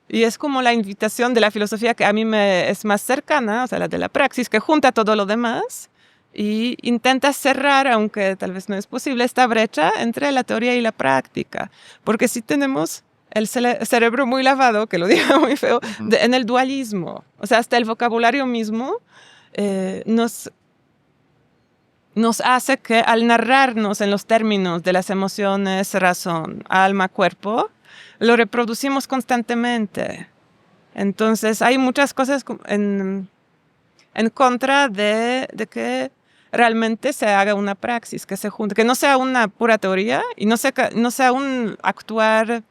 Y es como la invitación de la filosofía que a mí me es más cercana, o sea, la de la praxis, que junta todo lo demás y intenta cerrar, aunque tal vez no es posible, esta brecha entre la teoría y la práctica. Porque si tenemos el cerebro muy lavado, que lo diga muy feo, en el dualismo. O sea, hasta el vocabulario mismo nos hace que al narrarnos en los términos de las emociones, razón, alma, cuerpo, lo reproducimos constantemente. Entonces hay muchas cosas en contra de que realmente se haga una praxis, que se junte, que no sea una pura teoría y no sea un actuar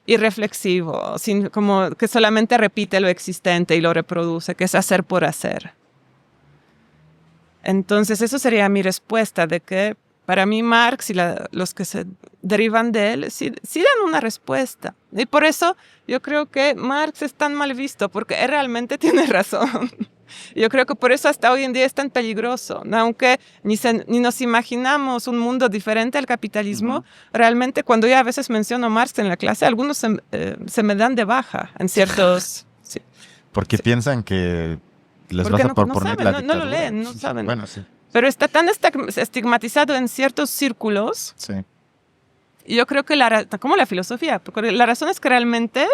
irreflexivo, como que solamente repite lo existente y lo reproduce, que es hacer por hacer. Entonces eso sería mi respuesta, de que para mí Marx y los que se derivan de él sí dan una respuesta. Y por eso yo creo que Marx es tan mal visto, porque él realmente tiene razón. Yo creo que por eso hasta hoy en día es tan peligroso, ¿no? Aunque ni nos imaginamos un mundo diferente al capitalismo, realmente cuando yo a veces menciono Marx en la clase, algunos se me dan de baja en ciertos... Sí. Porque piensan que les porque vas a proponer saben, la no dictadura. lo leen, no saben. Bueno, sí. Pero está tan estigmatizado en ciertos círculos. Sí. Y yo creo que como la filosofía, porque la razón es que realmente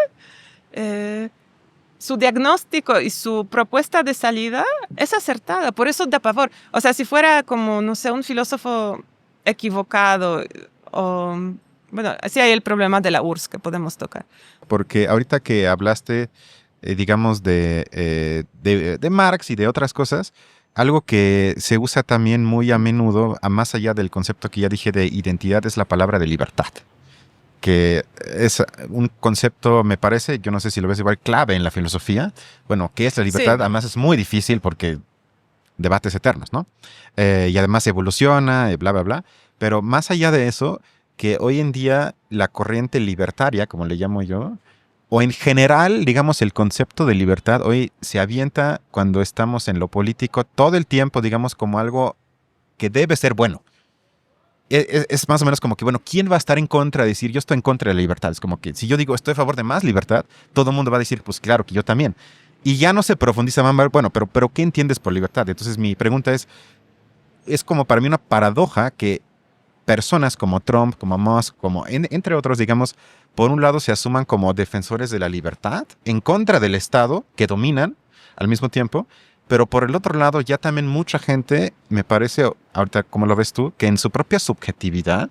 su diagnóstico y su propuesta de salida es acertada, por eso da pavor. O sea, si fuera como, no sé, un filósofo equivocado, o, bueno, así hay el problema de la URSS que podemos tocar. Porque ahorita que hablaste, digamos, de Marx y de otras cosas, algo que se usa también muy a menudo, más allá del concepto que ya dije de identidad, es la palabra de libertad. Que es un concepto, me parece, yo no sé si lo ves igual, clave en la filosofía. Bueno, ¿qué es la libertad? Sí. Además es muy difícil porque debates eternos, ¿no? Y además evoluciona, bla, bla, bla. Pero más allá de eso, que hoy en día la corriente libertaria, como le llamo yo, o en general, digamos, el concepto de libertad hoy se avienta cuando estamos en lo político todo el tiempo, digamos, como algo que debe ser bueno. Es más o menos como que, bueno, ¿quién va a estar en contra de decir yo estoy en contra de la libertad? Es como que si yo digo estoy a favor de más libertad, todo el mundo va a decir, pues claro que yo también. Y ya no se profundiza más, bueno, pero ¿qué entiendes por libertad? Entonces mi pregunta es como para mí una paradoja que personas como Trump, como Musk, entre otros, digamos, por un lado se asuman como defensores de la libertad, en contra del Estado, que dominan al mismo tiempo, pero por el otro lado ya también mucha gente, me parece, ahorita como lo ves tú, que en su propia subjetividad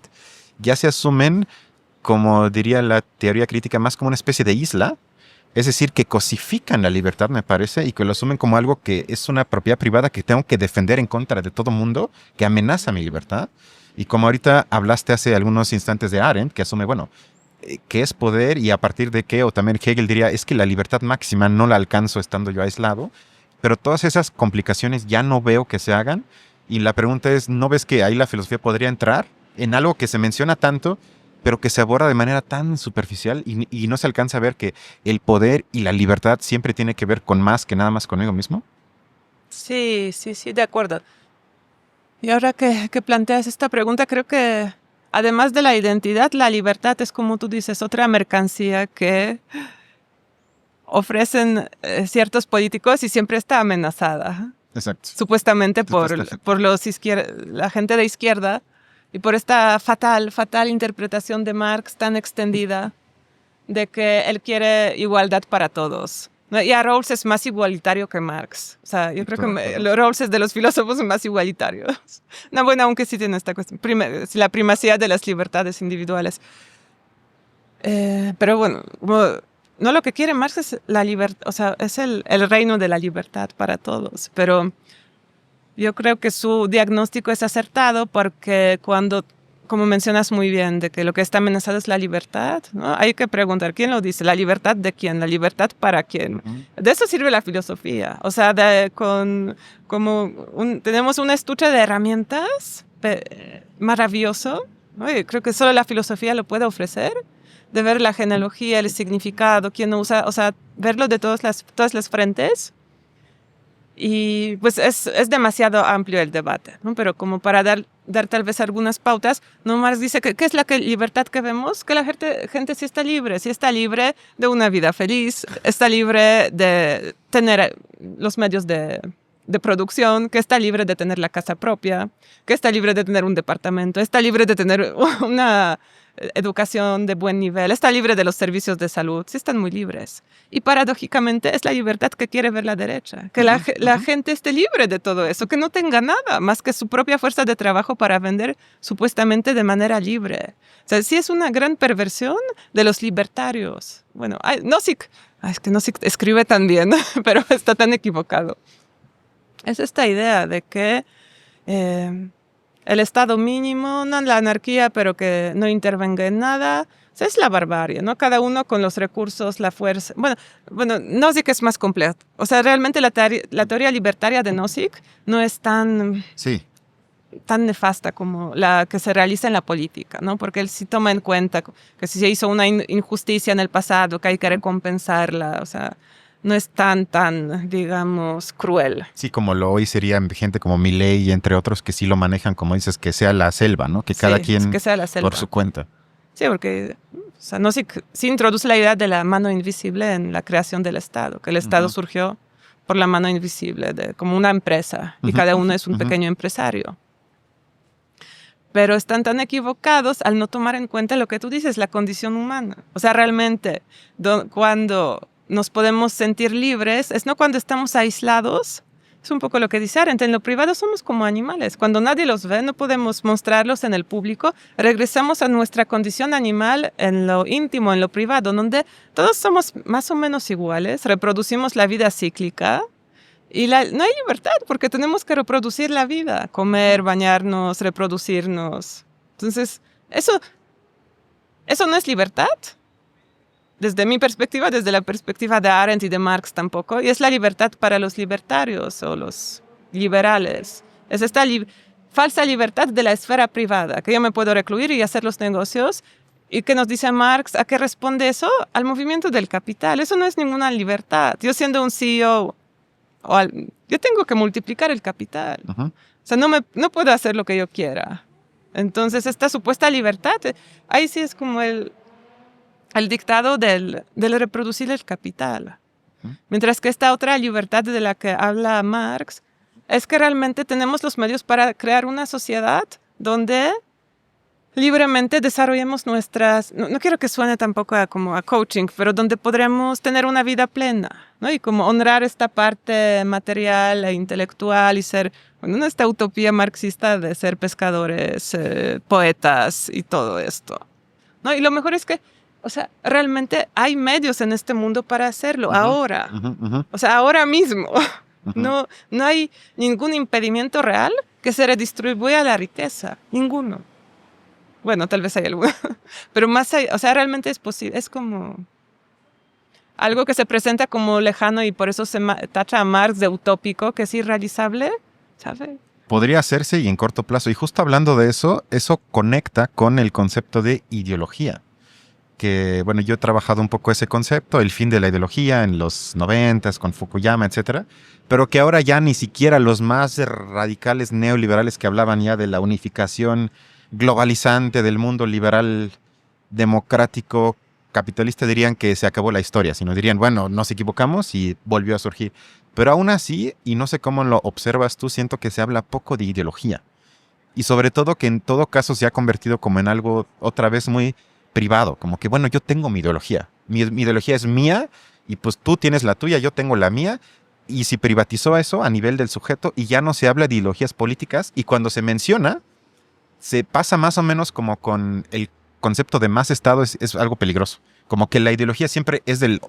ya se asumen, como diría la teoría crítica, más como una especie de isla, es decir, que cosifican la libertad, me parece, y que lo asumen como algo que es una propiedad privada que tengo que defender en contra de todo mundo, que amenaza mi libertad. Y como ahorita hablaste hace algunos instantes de Arendt, que asume, bueno, ¿qué es poder? Y a partir de qué, o también Hegel diría, es que la libertad máxima no la alcanzo estando yo aislado, pero todas esas complicaciones ya no veo que se hagan. Y la pregunta es, ¿no ves que ahí la filosofía podría entrar en algo que se menciona tanto, pero que se aborda de manera tan superficial y no se alcanza a ver que el poder y la libertad siempre tiene que ver con más que nada más conmigo mismo. Sí, sí, sí, de acuerdo. Y ahora que planteas esta pregunta, creo que además de la identidad, la libertad es, como tú dices, otra mercancía que ofrecen ciertos políticos y siempre está amenazada. Exacto. Supuestamente por la gente de izquierda y por esta fatal interpretación de Marx tan extendida de que él quiere igualdad para todos. ¿No? Y a Rawls es más igualitario que Marx. O sea, yo creo que Rawls es de los filósofos más igualitarios. No, bueno, aunque sí tiene esta cuestión, la primacía de las libertades individuales. Pero bueno, no, lo que quiere Marx es la libertad, o sea, es el reino de la libertad para todos. Pero yo creo que su diagnóstico es acertado porque cuando, como mencionas muy bien, de que lo que está amenazado es la libertad, ¿no? Hay que preguntar, ¿quién lo dice? ¿La libertad de quién? ¿La libertad para quién? De eso sirve la filosofía. O sea, tenemos un estuche de herramientas maravilloso, ¿no? Y creo que solo la filosofía lo puede ofrecer, de ver la genealogía, el significado, quién no usa, o sea, verlo de todas las frentes. Y pues es demasiado amplio el debate, ¿no? Pero como para dar tal vez algunas pautas, no Marx dice que ¿qué es la libertad que vemos? Que la gente sí está libre de una vida feliz, está libre de tener los medios de producción, que está libre de tener la casa propia, que está libre de tener un departamento, está libre de tener una educación de buen nivel, está libre de los servicios de salud, sí están muy libres. Y paradójicamente es la libertad que quiere ver la derecha, que la gente esté libre de todo eso, que no tenga nada más que su propia fuerza de trabajo para vender supuestamente de manera libre. O sea, sí es una gran perversión de los libertarios. Bueno, Nozick, es que Nozick escribe tan bien, pero está tan equivocado. Es esta idea de que el Estado mínimo, no la anarquía, pero que no intervenga en nada, o sea, es la barbarie, ¿no? Cada uno con los recursos, la fuerza. Bueno, Nozick es más complejo. O sea, realmente la teoría libertaria de Nozick no es tan nefasta como la que se realiza en la política, ¿no? Porque él sí toma en cuenta que si se hizo una injusticia en el pasado, que hay que recompensarla, o sea, no es tan, digamos, cruel. Sí, como lo hoy sería gente como Milei y entre otros que sí lo manejan, como dices, que sea la selva, ¿no? Que cada quien que sea la selva por su cuenta. Sí, porque no sí introduce la idea de la mano invisible en la creación del Estado, que el Estado surgió por la mano invisible, como una empresa, y cada uno es un pequeño empresario. Pero están tan equivocados al no tomar en cuenta lo que tú dices, la condición humana. O sea, realmente, cuando nos podemos sentir libres, es no cuando estamos aislados. Es un poco lo que dice Arendt, en lo privado somos como animales. Cuando nadie los ve, no podemos mostrarlos en el público. Regresamos a nuestra condición animal en lo íntimo, en lo privado, donde todos somos más o menos iguales, reproducimos la vida cíclica y no hay libertad porque tenemos que reproducir la vida, comer, bañarnos, reproducirnos. Entonces, ¿eso no es libertad? Desde mi perspectiva, desde la perspectiva de Arendt y de Marx tampoco, y es la libertad para los libertarios o los liberales. Es esta falsa libertad de la esfera privada, que yo me puedo recluir y hacer los negocios. ¿Y qué nos dice Marx? ¿A qué responde eso? Al movimiento del capital. Eso no es ninguna libertad. Yo siendo un CEO, yo tengo que multiplicar el capital. O sea, no puedo hacer lo que yo quiera. Entonces, esta supuesta libertad, ahí sí es como el dictado del reproducir el capital. Mientras que esta otra libertad de la que habla Marx es que realmente tenemos los medios para crear una sociedad donde libremente desarrollemos nuestras... No quiero que suene tampoco como a coaching, pero donde podremos tener una vida plena, ¿no? Y como honrar esta parte material e intelectual y ser, bueno, esta utopía marxista de ser pescadores, poetas y todo esto, ¿no? Y lo mejor es que, o sea, realmente hay medios en este mundo para hacerlo, ahora. O sea, ahora mismo. No hay ningún impedimento real que se redistribuya la riqueza. Ninguno. Bueno, tal vez hay alguno. Pero más allá, o sea, realmente es posible. Es como algo que se presenta como lejano y por eso se tacha a Marx de utópico, que es irrealizable, ¿sabes? podría hacerse y en corto plazo. Y justo hablando de eso, eso conecta con el concepto de ideología. Que, bueno, yo he trabajado un poco ese concepto, el fin de la ideología en los 90s con Fukuyama, etcétera, pero que ahora ya ni siquiera los más radicales neoliberales que hablaban ya de la unificación globalizante del mundo liberal, democrático, capitalista, dirían que se acabó la historia, sino dirían, bueno, nos equivocamos y volvió a surgir. Pero aún así, y no sé cómo lo observas tú, siento que se habla poco de ideología. Y sobre todo que en todo caso se ha convertido como en algo otra vez muy privado, como que, bueno, yo tengo mi ideología. Mi ideología es mía y pues tú tienes la tuya, yo tengo la mía. Y se privatizó eso a nivel del sujeto y ya no se habla de ideologías políticas y cuando se menciona, se pasa más o menos como con el concepto de más Estado es algo peligroso. Como que la ideología siempre es del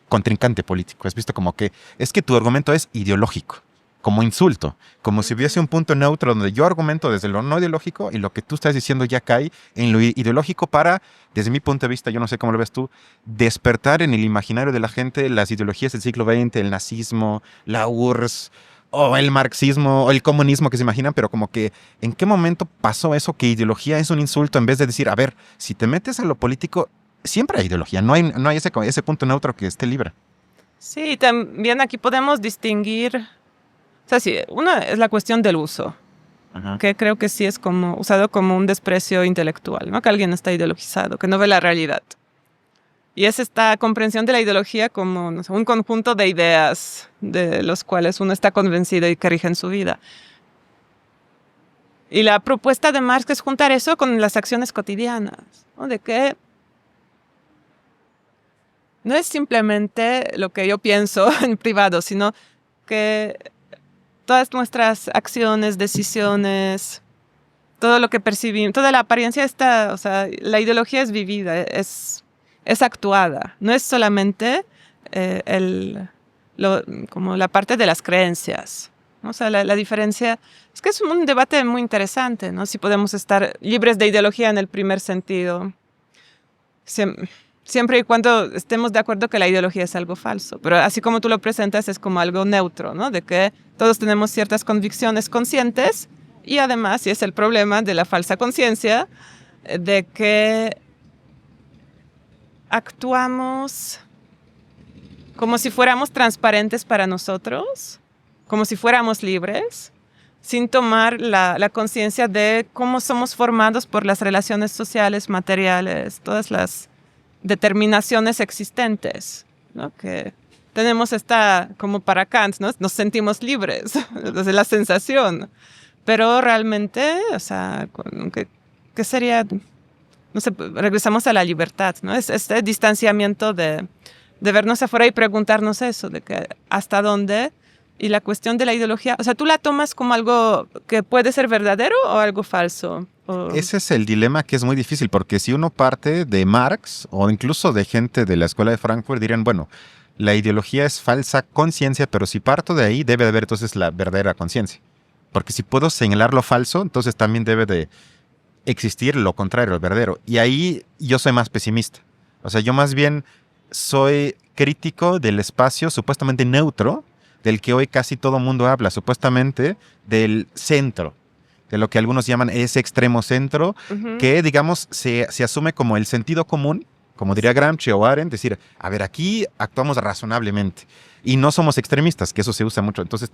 contrincante político. Es visto como que es que tu argumento es ideológico, como insulto, como si hubiese un punto neutro donde yo argumento desde lo no ideológico y lo que tú estás diciendo ya cae en lo ideológico para, desde mi punto de vista, yo no sé cómo lo ves tú, despertar en el imaginario de la gente las ideologías del siglo XX, el nazismo, la URSS, o el marxismo, o el comunismo que se imaginan, pero como que, ¿en qué momento pasó eso que ideología es un insulto en vez de decir, a ver, si te metes a lo político, siempre hay ideología, no hay ese punto neutro que esté libre? Sí, también aquí podemos distinguir, o sea, sí, una es la cuestión del uso, Ajá. que creo que sí es como usado como un desprecio intelectual, ¿no? Que alguien está ideologizado, que no ve la realidad. Y es esta comprensión de la ideología como, no sé, un conjunto de ideas de los cuales uno está convencido y que rigen su vida. Y la propuesta de Marx es juntar eso con las acciones cotidianas, ¿no? De que no es simplemente lo que yo pienso en privado, sino que todas nuestras acciones, decisiones, todo lo que percibimos, toda la apariencia está, o sea, la ideología es vivida, es actuada. No es solamente como la parte de las creencias, ¿no? O sea, la diferencia es que es un debate muy interesante, ¿no? Si podemos estar libres de ideología en el primer sentido. Siempre y cuando estemos de acuerdo que la ideología es algo falso. Pero así como tú lo presentas, es como algo neutro, ¿no? De que todos tenemos ciertas convicciones conscientes y además, y es el problema de la falsa conciencia, de que actuamos como si fuéramos transparentes para nosotros, como si fuéramos libres, sin tomar la conciencia de cómo somos formados por las relaciones sociales, materiales, todas las determinaciones existentes, ¿no? Que tenemos esta, como para Kant, ¿no? Nos sentimos libres, desde la sensación, pero realmente, o sea, ¿qué sería? No sé, regresamos a la libertad, ¿no? Es este distanciamiento de vernos afuera y preguntarnos eso, de que hasta dónde, y la cuestión de la ideología, o sea, ¿tú la tomas como algo que puede ser verdadero o algo falso? Ese es el dilema que es muy difícil, porque si uno parte de Marx o incluso de gente de la escuela de Frankfurt, dirían, bueno, la ideología es falsa conciencia, pero si parto de ahí, debe de haber entonces la verdadera conciencia. Porque si puedo señalar lo falso, entonces también debe de existir lo contrario, el verdadero. Y ahí yo soy más pesimista. O sea, yo más bien soy crítico del espacio supuestamente neutro, del que hoy casi todo mundo habla, supuestamente del centro, de lo que algunos llaman ese extremo centro, que digamos se asume como el sentido común, como diría Gramsci o Arendt, decir, a ver, aquí actuamos razonablemente y no somos extremistas, que eso se usa mucho. Entonces,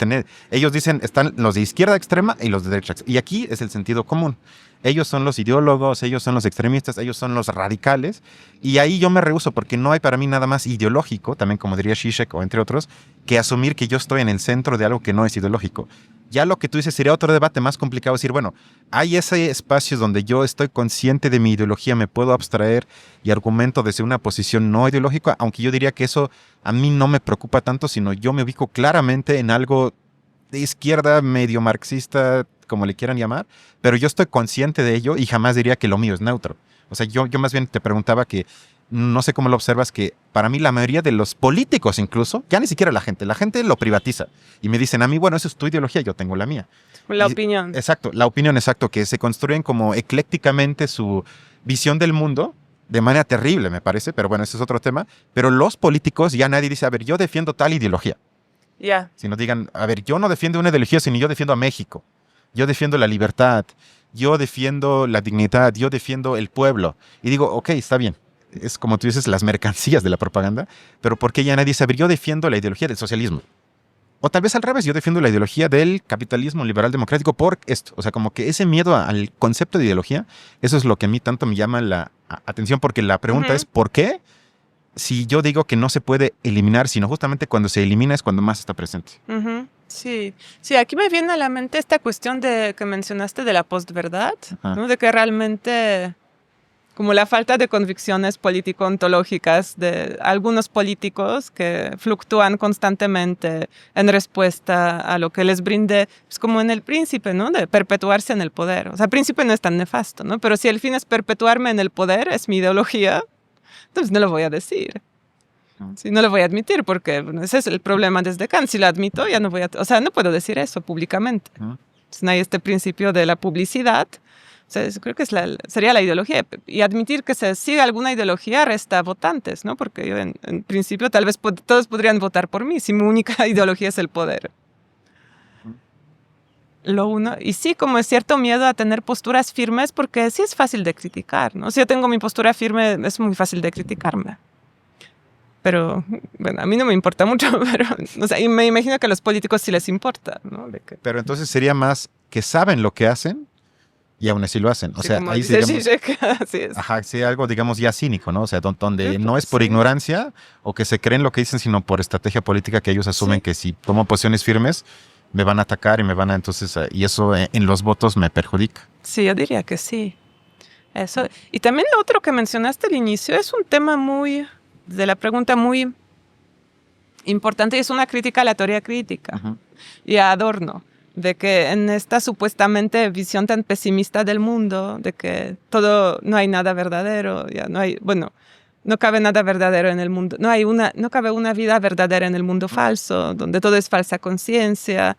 ellos dicen, están los de izquierda extrema y los de derecha extrema. Y aquí es el sentido común. Ellos son los ideólogos, ellos son los extremistas, ellos son los radicales. Y ahí yo me rehúso porque no hay para mí nada más ideológico, también como diría Zizek o entre otros, que asumir que yo estoy en el centro de algo que no es ideológico. Ya lo que tú dices sería otro debate más complicado, decir, bueno, hay ese espacio donde yo estoy consciente de mi ideología, me puedo abstraer y argumento desde una posición no ideológica, aunque yo diría que eso a mí no me preocupa tanto, sino yo me ubico claramente en algo de izquierda, medio marxista, como le quieran llamar, pero yo estoy consciente de ello y jamás diría que lo mío es neutro. O sea, yo más bien te preguntaba que, no sé cómo lo observas, que para mí la mayoría de los políticos incluso, ya ni siquiera la gente lo privatiza. Y me dicen a mí, bueno, eso es tu ideología, yo tengo la mía. La opinión. Exacto, la opinión, exacto, que se construyen como eclécticamente su visión del mundo, de manera terrible me parece, pero bueno, ese es otro tema. Pero los políticos, ya nadie dice, a ver, yo defiendo tal ideología. Ya. Sino digan, a ver, yo no defiendo una ideología, sino yo defiendo a México. yo defiendo la libertad, yo defiendo la dignidad, yo defiendo el pueblo. Y digo, ok, está bien. Es como tú dices, las mercancías de la propaganda, pero ¿por qué ya nadie sabe? Yo defiendo la ideología del socialismo. O tal vez al revés, yo defiendo la ideología del capitalismo liberal democrático por esto. O sea, como que ese miedo al concepto de ideología, eso es lo que a mí tanto me llama la atención, porque la pregunta es, ¿por qué? Si yo digo que no se puede eliminar, sino justamente cuando se elimina es cuando más está presente. Sí, sí, aquí me viene a la mente esta cuestión de que mencionaste de la postverdad, ¿no? De que realmente como la falta de convicciones político-ontológicas de algunos políticos que fluctúan constantemente en respuesta a lo que les brinde, pues como en El Príncipe, ¿no? De perpetuarse en el poder. O sea, El Príncipe no es tan nefasto, ¿no? Pero si el fin es perpetuarme en el poder, es mi ideología, entonces no lo voy a decir. Sí, no lo voy a admitir porque bueno, ese es el problema desde Kant. Si lo admito, ya no voy a... O sea, no puedo decir eso públicamente. Entonces, no hay este principio de la publicidad. O sea, creo que sería la ideología. Y admitir que se siga alguna ideología resta votantes, ¿no? Porque yo, en principio, tal vez todos podrían votar por mí si mi única ideología es el poder. Lo uno. Y sí, como es cierto miedo a tener posturas firmes, porque sí es fácil de criticar, ¿no? Si yo tengo mi postura firme, es muy fácil de criticarme. Pero, bueno, a mí no me importa mucho, pero, o sea, y me imagino que a los políticos sí les importa, ¿no? Pero entonces sería más que saben lo que hacen y aún así lo hacen. O Sí, sea, ahí sí, digamos, así es. ajá, sí, algo, digamos, ya cínico, ¿no? O sea, donde no es por ignorancia o que se creen lo que dicen, sino por estrategia política que ellos asumen que si tomo posiciones firmes, me van a atacar y me van a, entonces, y eso en los votos me perjudica. Sí, yo diría que sí. Eso. Y también lo otro que mencionaste al inicio es un tema de la pregunta muy importante y es una crítica a la teoría crítica y a Adorno, de que en esta supuestamente visión tan pesimista del mundo, de que no hay nada verdadero, ya no hay, bueno, no cabe nada verdadero en el mundo, no cabe una vida verdadera en el mundo falso, donde todo es falsa conciencia.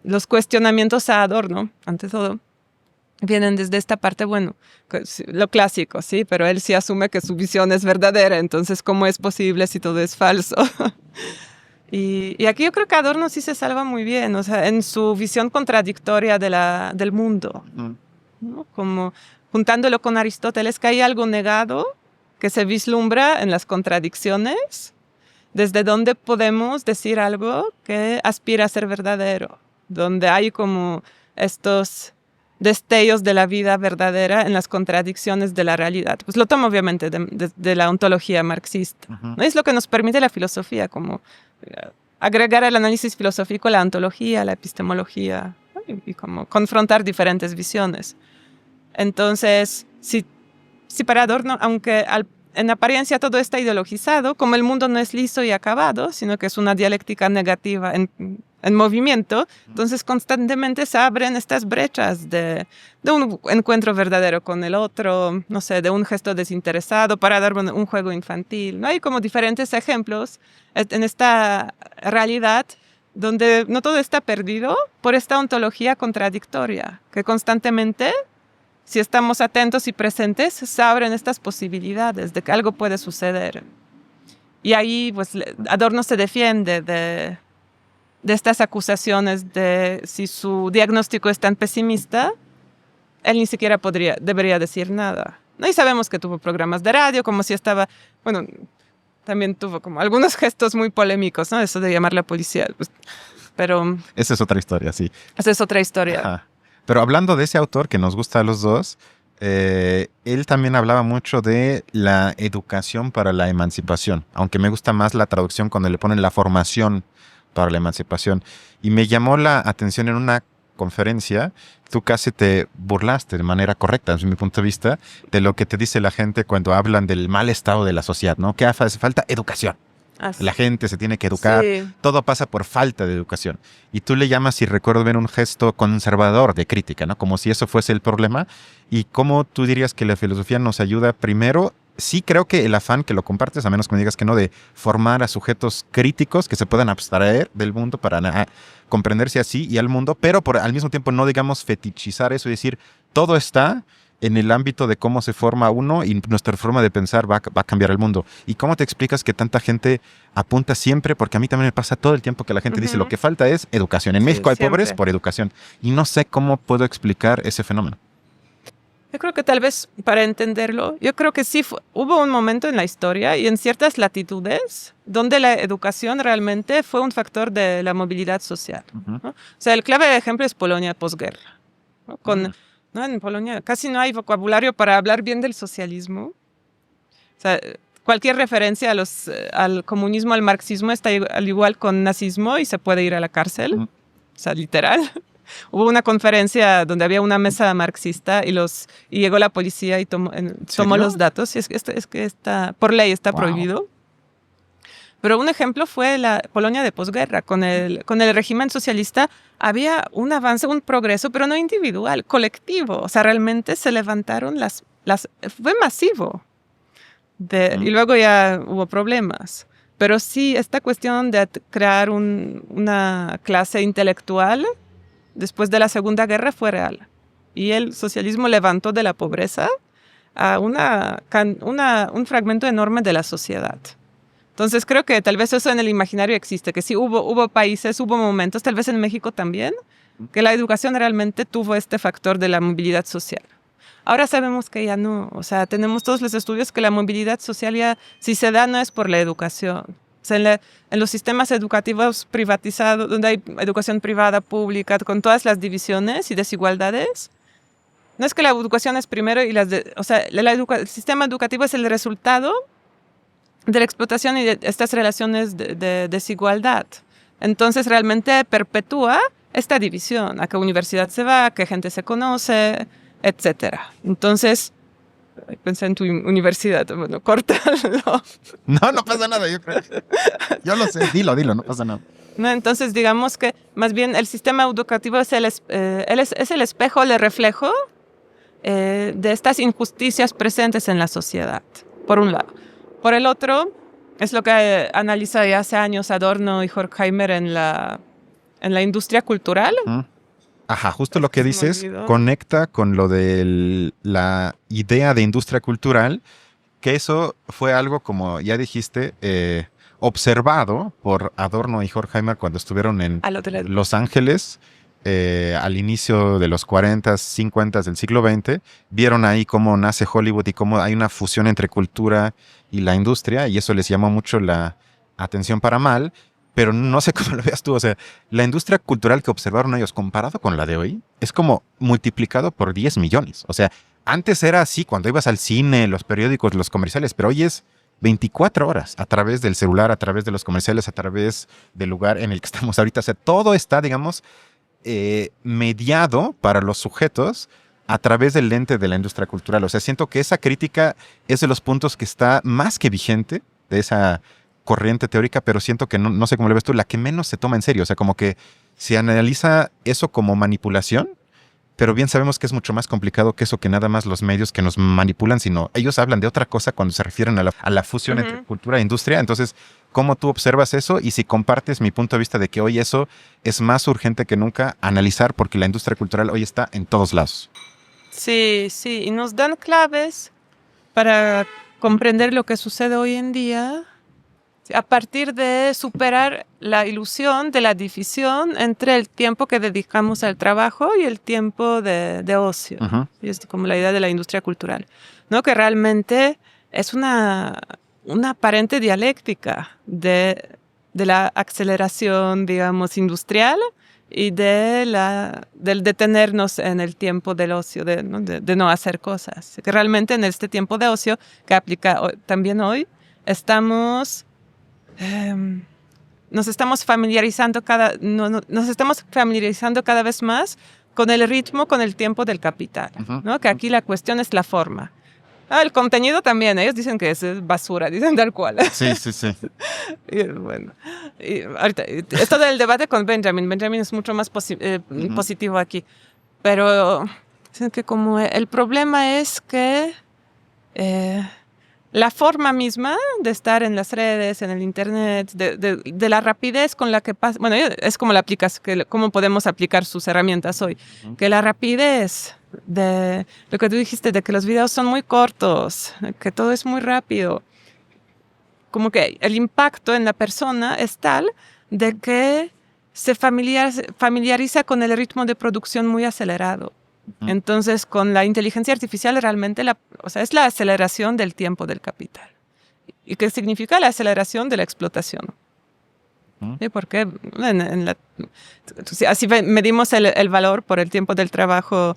Los cuestionamientos a Adorno, ante todo, vienen desde esta parte, bueno, lo clásico, sí, pero él sí asume que su visión es verdadera, entonces, ¿cómo es posible si todo es falso? Y aquí yo creo que Adorno sí se salva muy bien, o sea, en su visión contradictoria del mundo, ¿no? Como juntándolo con Aristóteles, que hay algo negado que se vislumbra en las contradicciones, desde donde podemos decir algo que aspira a ser verdadero, donde hay como estos destellos de la vida verdadera en las contradicciones de la realidad. Pues lo tomo obviamente de la ontología marxista. ¿No? Es lo que nos permite la filosofía, como agregar al análisis filosófico la ontología, la epistemología, ¿no? y como confrontar diferentes visiones. Entonces, si para Adorno, aunque en apariencia todo está ideologizado, como el mundo no es liso y acabado, sino que es una dialéctica negativa en movimiento, entonces constantemente se abren estas brechas de un encuentro verdadero con el otro, no sé, de un gesto desinteresado para dar un juego infantil. ¿No? Hay como diferentes ejemplos en esta realidad donde no todo está perdido por esta ontología contradictoria, que constantemente, si estamos atentos y presentes, se abren estas posibilidades de que algo puede suceder. Y ahí, pues, Adorno se defiende de estas acusaciones de si su diagnóstico es tan pesimista, él ni siquiera debería decir nada. ¿No? Y sabemos que tuvo programas de radio, como si estaba, bueno, también tuvo como algunos gestos muy polémicos, ¿no? Eso de llamar a la policía. Pues, pero... Esa es otra historia, sí. Esa es otra historia. Ajá. Pero hablando de ese autor que nos gusta a los dos, él también hablaba mucho de la educación para la emancipación, aunque me gusta más la traducción cuando le ponen la formación para la emancipación. Y me llamó la atención en una conferencia, tú casi te burlaste de manera correcta, desde mi punto de vista, de lo que te dice la gente cuando hablan del mal estado de la sociedad, ¿no? Que hace falta educación. La gente se tiene que educar, todo pasa por falta de educación. Y tú le llamas, si recuerdo bien, un gesto conservador de crítica, ¿no? Como si eso fuese el problema. ¿Y cómo tú dirías que la filosofía nos ayuda primero? Sí creo que el afán que lo compartes, a menos que me digas que no, de formar a sujetos críticos que se puedan abstraer del mundo para comprenderse así y al mundo, pero al mismo tiempo no, digamos, fetichizar eso y decir, todo está en el ámbito de cómo se forma uno y nuestra forma de pensar va a cambiar el mundo. ¿Y cómo te explicas que tanta gente apunta siempre? Porque a mí también me pasa todo el tiempo que la gente dice lo que falta es educación. En México hay pobres por educación y no sé cómo puedo explicar ese fenómeno. Yo creo que tal vez para entenderlo, yo creo que sí hubo un momento en la historia y en ciertas latitudes donde la educación realmente fue un factor de la movilidad social, ¿no? O sea, el clave ejemplo es Polonia posguerra, ¿no? ¿no? En Polonia casi no hay vocabulario para hablar bien del socialismo. O sea, cualquier referencia al comunismo, al marxismo está al igual con nazismo y se puede ir a la cárcel, o sea, literal. Hubo una conferencia donde había una mesa marxista y llegó la policía y tomó los datos. Y es que por ley está prohibido. Pero un ejemplo fue la Polonia de posguerra. Con el régimen socialista había un avance, un progreso, pero no individual, colectivo. O sea, realmente se levantaron fue masivo. Y luego ya hubo problemas. Pero sí, esta cuestión de crear una clase intelectual después de la Segunda Guerra fue real. Y el socialismo levantó de la pobreza a un fragmento enorme de la sociedad. Entonces creo que tal vez eso en el imaginario existe, que sí hubo países, hubo momentos, tal vez en México también, que la educación realmente tuvo este factor de la movilidad social. Ahora sabemos que ya no, o sea, tenemos todos los estudios que la movilidad social ya, si se da, no es por la educación. O sea, en los sistemas educativos privatizados, donde hay educación privada, pública, con todas las divisiones y desigualdades, no es que la educación es primero y o sea, el sistema educativo es el resultado de la explotación y de estas relaciones de desigualdad. Entonces realmente perpetúa esta división, a qué universidad se va, a qué gente se conoce, etcétera. Entonces, pensé en tu universidad, bueno, córtalo. No pasa nada, yo creo. Yo lo sé, dilo, no pasa nada. No, entonces, digamos que más bien el sistema educativo es el espejo, el reflejo de estas injusticias presentes en la sociedad, por un lado. Por el otro, es lo que analiza ya hace años Adorno y Horkheimer en la industria cultural. Ajá, justo lo que dices conecta con lo de la idea de industria cultural, que eso fue algo, como ya dijiste, observado por Adorno y Horkheimer cuando estuvieron en Los Ángeles al inicio de los 40s, 50s del siglo XX. Vieron ahí cómo nace Hollywood y cómo hay una fusión entre cultura y la industria, y eso les llamó mucho la atención para mal. Pero no sé cómo lo veas tú, o sea, la industria cultural que observaron ellos comparado con la de hoy es como multiplicado por 10 millones. O sea, antes era así, cuando ibas al cine, los periódicos, los comerciales, pero hoy es 24 horas a través del celular, a través de los comerciales, a través del lugar en el que estamos ahorita. O sea, todo está, digamos, mediado para los sujetos a través del lente de la industria cultural. O sea, siento que esa crítica es de los puntos que está más que vigente de esa corriente teórica, pero siento que no sé cómo lo ves tú, la que menos se toma en serio. O sea, como que se analiza eso como manipulación, pero bien sabemos que es mucho más complicado que eso, que nada más los medios que nos manipulan, sino ellos hablan de otra cosa cuando se refieren a la fusión entre cultura e industria. Entonces, ¿cómo tú observas eso? Y si compartes mi punto de vista de que hoy eso es más urgente que nunca analizar, porque la industria cultural hoy está en todos lados. Sí, y nos dan claves para comprender lo que sucede hoy en día, a partir de superar la ilusión de la división entre el tiempo que dedicamos al trabajo y el tiempo de ocio. Y es como la idea de la industria cultural, ¿no? Que realmente es una aparente dialéctica de la aceleración, digamos, industrial y del detenernos en el tiempo del ocio, de no hacer cosas. Que realmente en este tiempo de ocio, que aplica también hoy, nos estamos familiarizando cada vez más con el ritmo, con el tiempo del capital, ¿no? Que aquí la cuestión es la forma. El contenido también, ellos dicen que es basura, dicen tal cual. Sí. Y bueno, ahorita, esto del debate con Benjamin es mucho más positivo aquí, pero dicen que como el problema es que la forma misma de estar en las redes, en el internet, de la rapidez con la que pasa, bueno, es como la aplicas, cómo podemos aplicar sus herramientas hoy, que la rapidez de lo que tú dijiste, de que los videos son muy cortos, que todo es muy rápido, como que el impacto en la persona es tal de que se familiariza con el ritmo de producción muy acelerado. Entonces, con la inteligencia artificial realmente o sea, es la aceleración del tiempo del capital. ¿Y qué significa la aceleración de la explotación? ¿Sí? Porque así medimos el valor por el tiempo del trabajo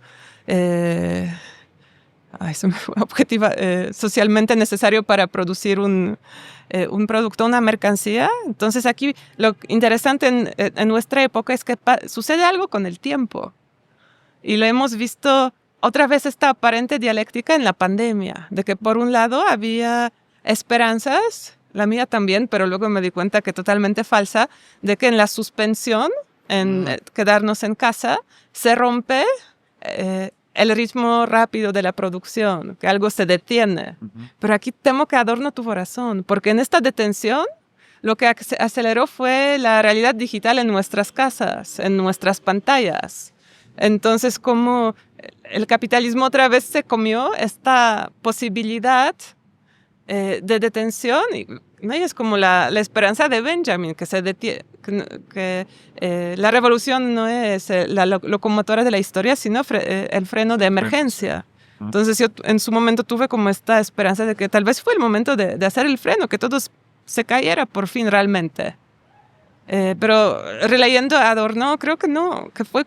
objetiva, socialmente necesario para producir un producto, una mercancía. Entonces, aquí lo interesante en nuestra época es que sucede algo con el tiempo. Y lo hemos visto otra vez esta aparente dialéctica en la pandemia, de que por un lado había esperanzas, la mía también, pero luego me di cuenta que totalmente falsa, de que en la suspensión, en quedarnos en casa, se rompe el ritmo rápido de la producción, que algo se detiene. Pero aquí temo que adorno tu corazón, porque en esta detención lo que aceleró fue la realidad digital en nuestras casas, en nuestras pantallas. Entonces, como el capitalismo otra vez se comió esta posibilidad de detención, ¿no? Y es como la esperanza de Benjamin, que se detiene, que la revolución no es la locomotora de la historia, sino el freno de emergencia. Entonces yo en su momento tuve como esta esperanza de que tal vez fue el momento de hacer el freno, que todo se cayera por fin realmente. Pero releyendo a Adorno, creo que no, que fue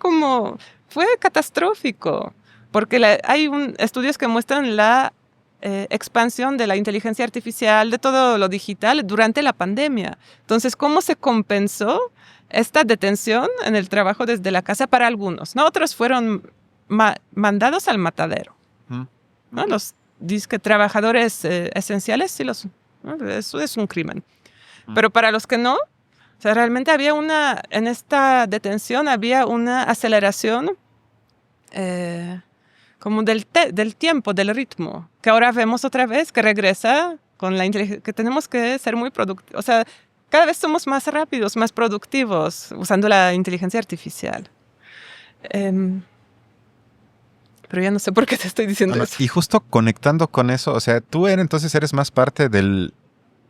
catastrófico, porque hay estudios que muestran la expansión de la inteligencia artificial, de todo lo digital durante la pandemia. Entonces, ¿cómo se compensó esta detención en el trabajo desde la casa para algunos? ¿No? Otros fueron mandados al matadero. ¿No? Los disque trabajadores esenciales, sí, ¿no? Eso es un crimen. Pero para los que no, o sea, realmente en esta detención había una aceleración como del tiempo, del ritmo, que ahora vemos otra vez que regresa con la inteligencia, que tenemos que ser muy productivos. O sea, cada vez somos más rápidos, más productivos usando la inteligencia artificial. Pero ya no sé por qué te estoy diciendo eso. Y justo conectando con eso, o sea, tú entonces eres más parte del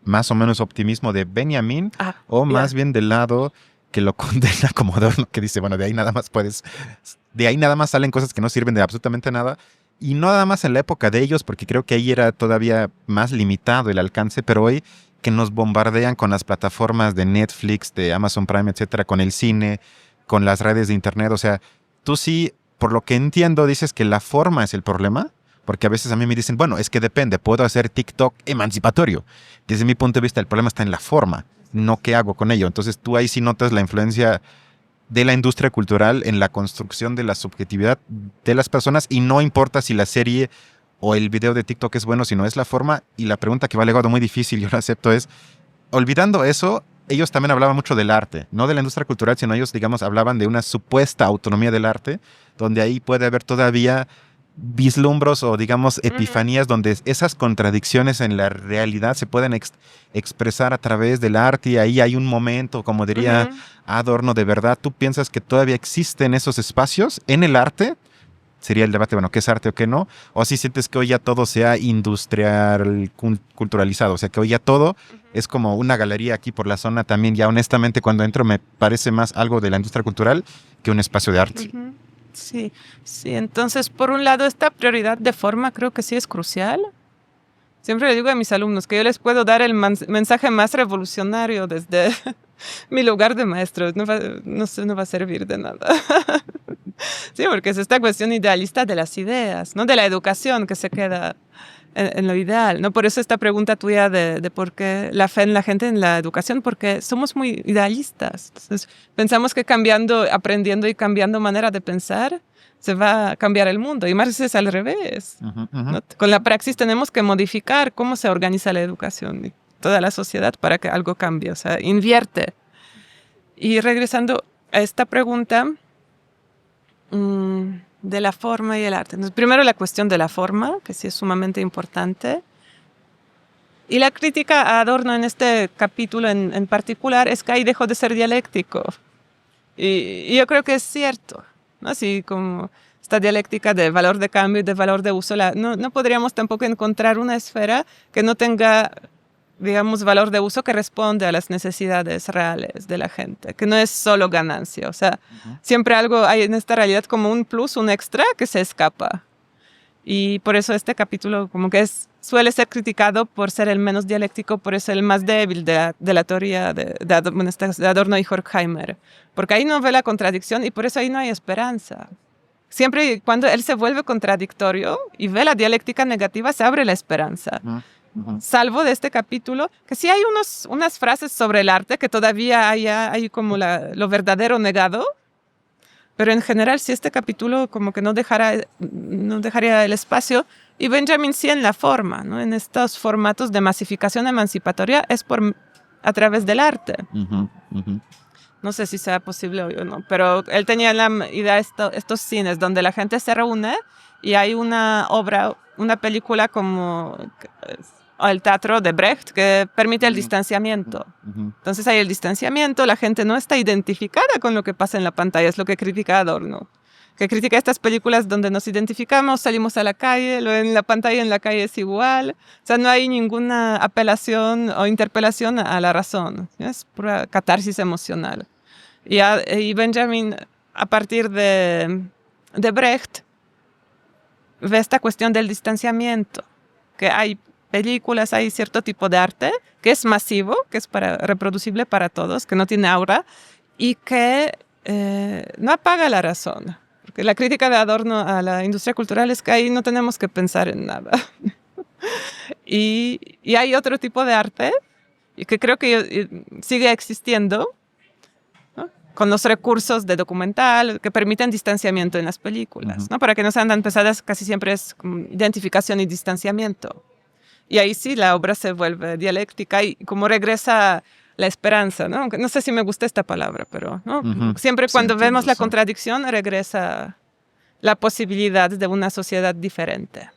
más o menos optimismo de Benjamin o más bien del lado que lo condena como Adorno, que dice, bueno, de ahí nada más salen cosas que no sirven de absolutamente nada. Y no nada más en la época de ellos, porque creo que ahí era todavía más limitado el alcance, pero hoy que nos bombardean con las plataformas de Netflix, de Amazon Prime, etcétera, con el cine, con las redes de internet. O sea, tú sí, por lo que entiendo, dices que la forma es el problema, porque a veces a mí me dicen, bueno, es que depende, puedo hacer TikTok emancipatorio. Desde mi punto de vista, el problema está en la forma, no qué hago con ello. Entonces tú ahí sí notas la influencia de la industria cultural en la construcción de la subjetividad de las personas, y no importa si la serie o el video de TikTok es bueno, sino es la forma. Y la pregunta que va legado muy difícil, yo la acepto, es, olvidando eso, ellos también hablaban mucho del arte, no de la industria cultural, sino ellos, digamos, hablaban de una supuesta autonomía del arte, donde ahí puede haber todavía vislumbros o, digamos, epifanías donde esas contradicciones en la realidad se pueden expresar a través del arte, y ahí hay un momento, como diría Adorno, de verdad. ¿Tú piensas que todavía existen esos espacios en el arte? Sería el debate, bueno, ¿qué es arte o qué no? ¿O si sientes que hoy ya todo se ha culturalizado? O sea, que hoy ya todo es como una galería aquí por la zona también. Ya honestamente, cuando entro me parece más algo de la industria cultural que un espacio de arte. Sí, sí. Entonces, por un lado, esta prioridad de forma creo que sí es crucial. Siempre le digo a mis alumnos que yo les puedo dar el mensaje más revolucionario desde mi lugar de maestro. No va a servir de nada. Sí, porque es esta cuestión idealista de las ideas, ¿no? De la educación que se queda en lo ideal, ¿no? Por eso esta pregunta tuya de por qué la fe en la gente en la educación, porque somos muy idealistas. Entonces, pensamos que aprendiendo y cambiando manera de pensar, se va a cambiar el mundo. Y más es al revés. ¿No? Con la praxis tenemos que modificar cómo se organiza la educación y toda la sociedad para que algo cambie, o sea, invierte. Y regresando a esta pregunta de la forma y el arte. Entonces, primero la cuestión de la forma, que sí es sumamente importante. Y la crítica a Adorno en este capítulo en particular es que ahí dejó de ser dialéctico. Y yo creo que es cierto, ¿no? Así como esta dialéctica de valor de cambio y de valor de uso, no podríamos tampoco encontrar una esfera que no tenga, digamos, valor de uso que responde a las necesidades reales de la gente, que no es solo ganancia. O sea, siempre algo hay en esta realidad como un plus, un extra que se escapa. Y por eso este capítulo como que suele ser criticado por ser el menos dialéctico, por eso el más débil de la teoría de Adorno y Horkheimer. Porque ahí no ve la contradicción y por eso ahí no hay esperanza. Siempre cuando él se vuelve contradictorio y ve la dialéctica negativa, se abre la esperanza. Salvo de este capítulo, que sí hay unas frases sobre el arte que todavía hay como lo verdadero negado. Pero en general, si este capítulo como que no dejaría el espacio, y Benjamin sí en la forma, ¿no? En estos formatos de masificación emancipatoria es a través del arte. No sé si sea posible o no, pero él tenía la idea de estos cines donde la gente se reúne y hay una obra, una película como el teatro de Brecht que permite el distanciamiento. Entonces hay el distanciamiento, la gente no está identificada con lo que pasa en la pantalla, es lo que critica Adorno, que critica estas películas donde nos identificamos, salimos a la calle, lo en la pantalla en la calle es igual, o sea, no hay ninguna apelación o interpelación a la razón, es pura catarsis emocional. Y Benjamin, a partir de Brecht, ve esta cuestión del distanciamiento, que hay películas, hay cierto tipo de arte que es masivo, que es reproducible para todos, que no tiene aura y que no apaga la razón. Porque la crítica de Adorno a la industria cultural es que ahí no tenemos que pensar en nada. y hay otro tipo de arte y que creo que sigue existiendo, ¿no? Con los recursos de documental que permiten distanciamiento en las películas, ¿no? Para que no sean tan pesadas, casi siempre es identificación y distanciamiento. Y ahí sí la obra se vuelve dialéctica y como regresa la esperanza, ¿no? No sé si me gusta esta palabra, pero ¿no? Siempre cuando vemos la contradicción regresa la posibilidad de una sociedad diferente.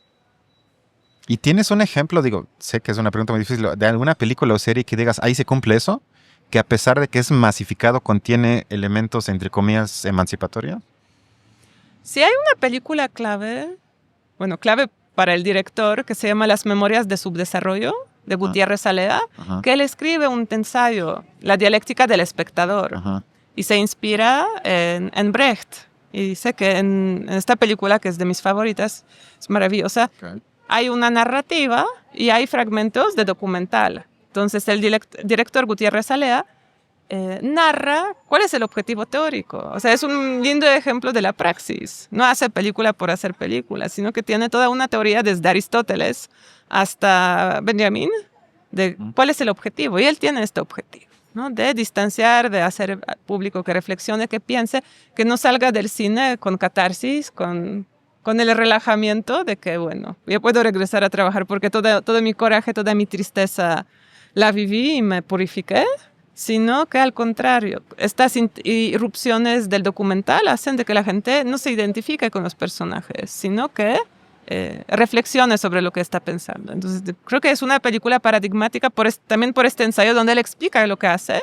¿Y tienes un ejemplo, digo, sé que es una pregunta muy difícil, de alguna película o serie que digas, ahí se cumple eso? Que a pesar de que es masificado, contiene elementos, entre comillas, emancipatorios. Sí hay una película clave para el director, que se llama Las Memorias de Subdesarrollo, de Gutiérrez Alea, que él escribe un ensayo, La dialéctica del espectador, y se inspira en Brecht. Y dice que en esta película, que es de mis favoritas, es maravillosa, hay una narrativa y hay fragmentos de documental. Entonces el director Gutiérrez Alea narra cuál es el objetivo teórico. O sea, es un lindo ejemplo de la praxis. No hace película por hacer película, sino que tiene toda una teoría desde Aristóteles hasta Benjamin de cuál es el objetivo. Y él tiene este objetivo, ¿no? De distanciar, de hacer público que reflexione, que piense, que no salga del cine con catarsis, con el relajamiento de que, bueno, yo puedo regresar a trabajar porque todo mi coraje, toda mi tristeza la viví y me purifiqué, sino que al contrario, estas irrupciones del documental hacen de que la gente no se identifique con los personajes, sino que reflexione sobre lo que está pensando. Entonces, creo que es una película paradigmática también por este ensayo donde él explica lo que hace,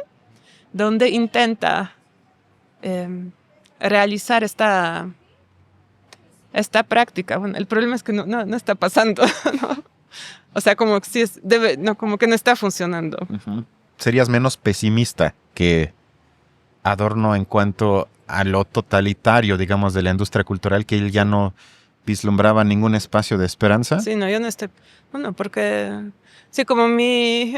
donde intenta realizar esta práctica. Bueno, el problema es que no está pasando, ¿no? O sea, como que no está funcionando. ¿Serías menos pesimista que Adorno en cuanto a lo totalitario, digamos, de la industria cultural, que él ya no vislumbraba ningún espacio de esperanza? Sí, no, yo no estoy... Bueno, porque sí, como mi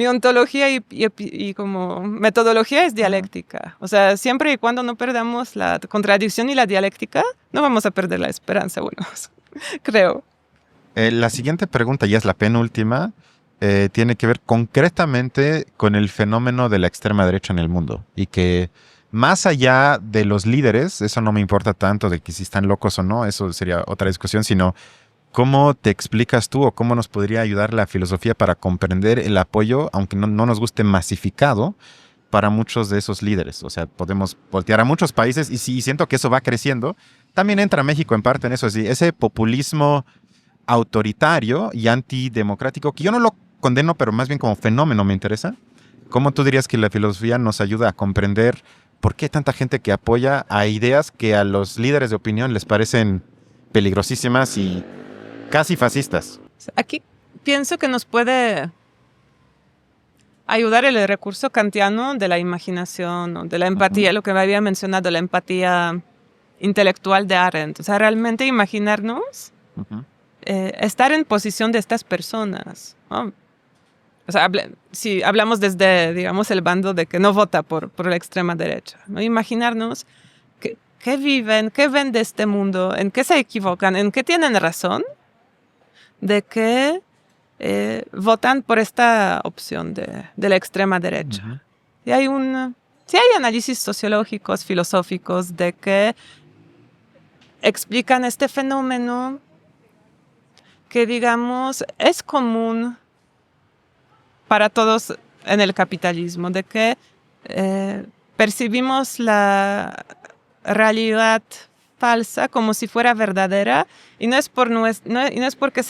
ontología y como metodología es dialéctica. O sea, siempre y cuando no perdamos la contradicción y la dialéctica, no vamos a perder la esperanza, bueno, creo. La siguiente pregunta, ya es la penúltima, tiene que ver concretamente con el fenómeno de la extrema derecha en el mundo. Y que más allá de los líderes, eso no me importa tanto de que si están locos o no, eso sería otra discusión, sino ¿cómo te explicas tú o cómo nos podría ayudar la filosofía para comprender el apoyo, aunque no nos guste masificado, para muchos de esos líderes? O sea, podemos voltear a muchos países y sí, siento que eso va creciendo. También entra México en parte en eso, es decir, ese populismo autoritario y antidemocrático, que yo no lo condeno, pero más bien como fenómeno me interesa. ¿Cómo tú dirías que la filosofía nos ayuda a comprender por qué hay tanta gente que apoya a ideas que a los líderes de opinión les parecen peligrosísimas y casi fascistas? Aquí pienso que nos puede ayudar el recurso kantiano de la imaginación o de la empatía, lo que me había mencionado, la empatía intelectual de Arendt. O sea, realmente imaginarnos, estar en posición de estas personas, ¿no? O sea, si hablamos desde, digamos, el bando de que no vota por la extrema derecha, ¿no? Imaginarnos qué viven, qué ven de este mundo, en qué se equivocan, en qué tienen razón, de que votan por esta opción de la extrema derecha. Y sí hay análisis sociológicos, filosóficos, de que explican este fenómeno que, digamos, es común para todos en el capitalismo, de que percibimos la realidad falsa como si fuera verdadera, y no es porque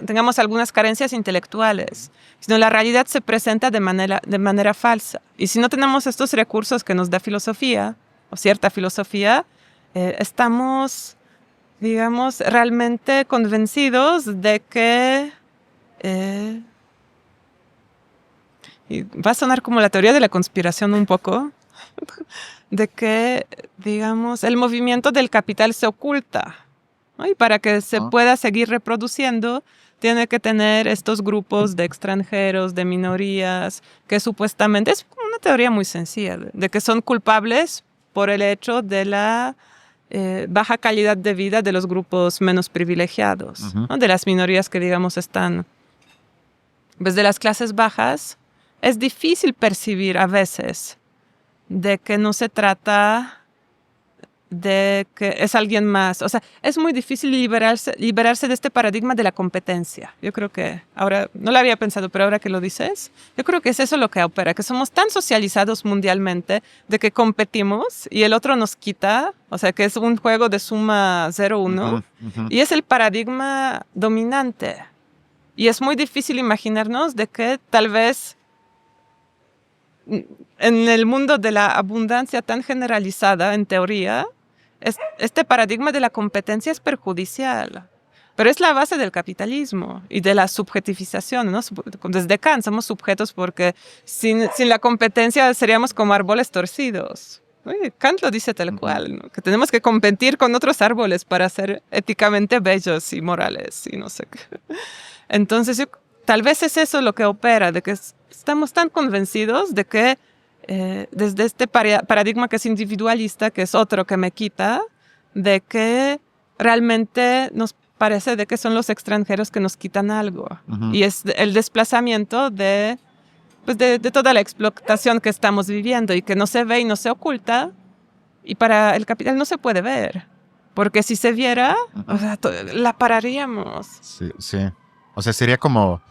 tengamos algunas carencias intelectuales, sino la realidad se presenta de manera falsa. Y si no tenemos estos recursos que nos da filosofía, o cierta filosofía, estamos, digamos, realmente convencidos de que... y va a sonar como la teoría de la conspiración un poco, de que, digamos, el movimiento del capital se oculta, ¿no? Y para que se pueda seguir reproduciendo, tiene que tener estos grupos de extranjeros, de minorías, que supuestamente es una teoría muy sencilla, de que son culpables por el hecho de la baja calidad de vida de los grupos menos privilegiados, ¿no? De las minorías que, digamos, están desde las clases bajas. Es difícil percibir a veces de que no se trata de que es alguien más. O sea, es muy difícil liberarse de este paradigma de la competencia. Yo creo que ahora, no lo había pensado, pero ahora que lo dices, yo creo que es eso lo que opera, que somos tan socializados mundialmente de que competimos y el otro nos quita, o sea, que es un juego de suma 0-1, y es el paradigma dominante. Y es muy difícil imaginarnos de que tal vez en el mundo de la abundancia tan generalizada, en teoría, este paradigma de la competencia es perjudicial. Pero es la base del capitalismo y de la subjetivización, ¿no? Desde Kant somos sujetos porque sin la competencia seríamos como árboles torcidos. Kant lo dice tal cual, ¿no? Que tenemos que competir con otros árboles para ser éticamente bellos y morales y no sé qué. Entonces, tal vez es eso lo que opera, de que estamos tan convencidos de que desde este paradigma que es individualista, que es otro que me quita, de que realmente nos parece de que son los extranjeros que nos quitan algo. Y es el desplazamiento de toda la explotación que estamos viviendo y que no se ve y no se oculta. Y para el capital no se puede ver. Porque si se viera, o sea, la pararíamos. Sí, sí. O sea, sería como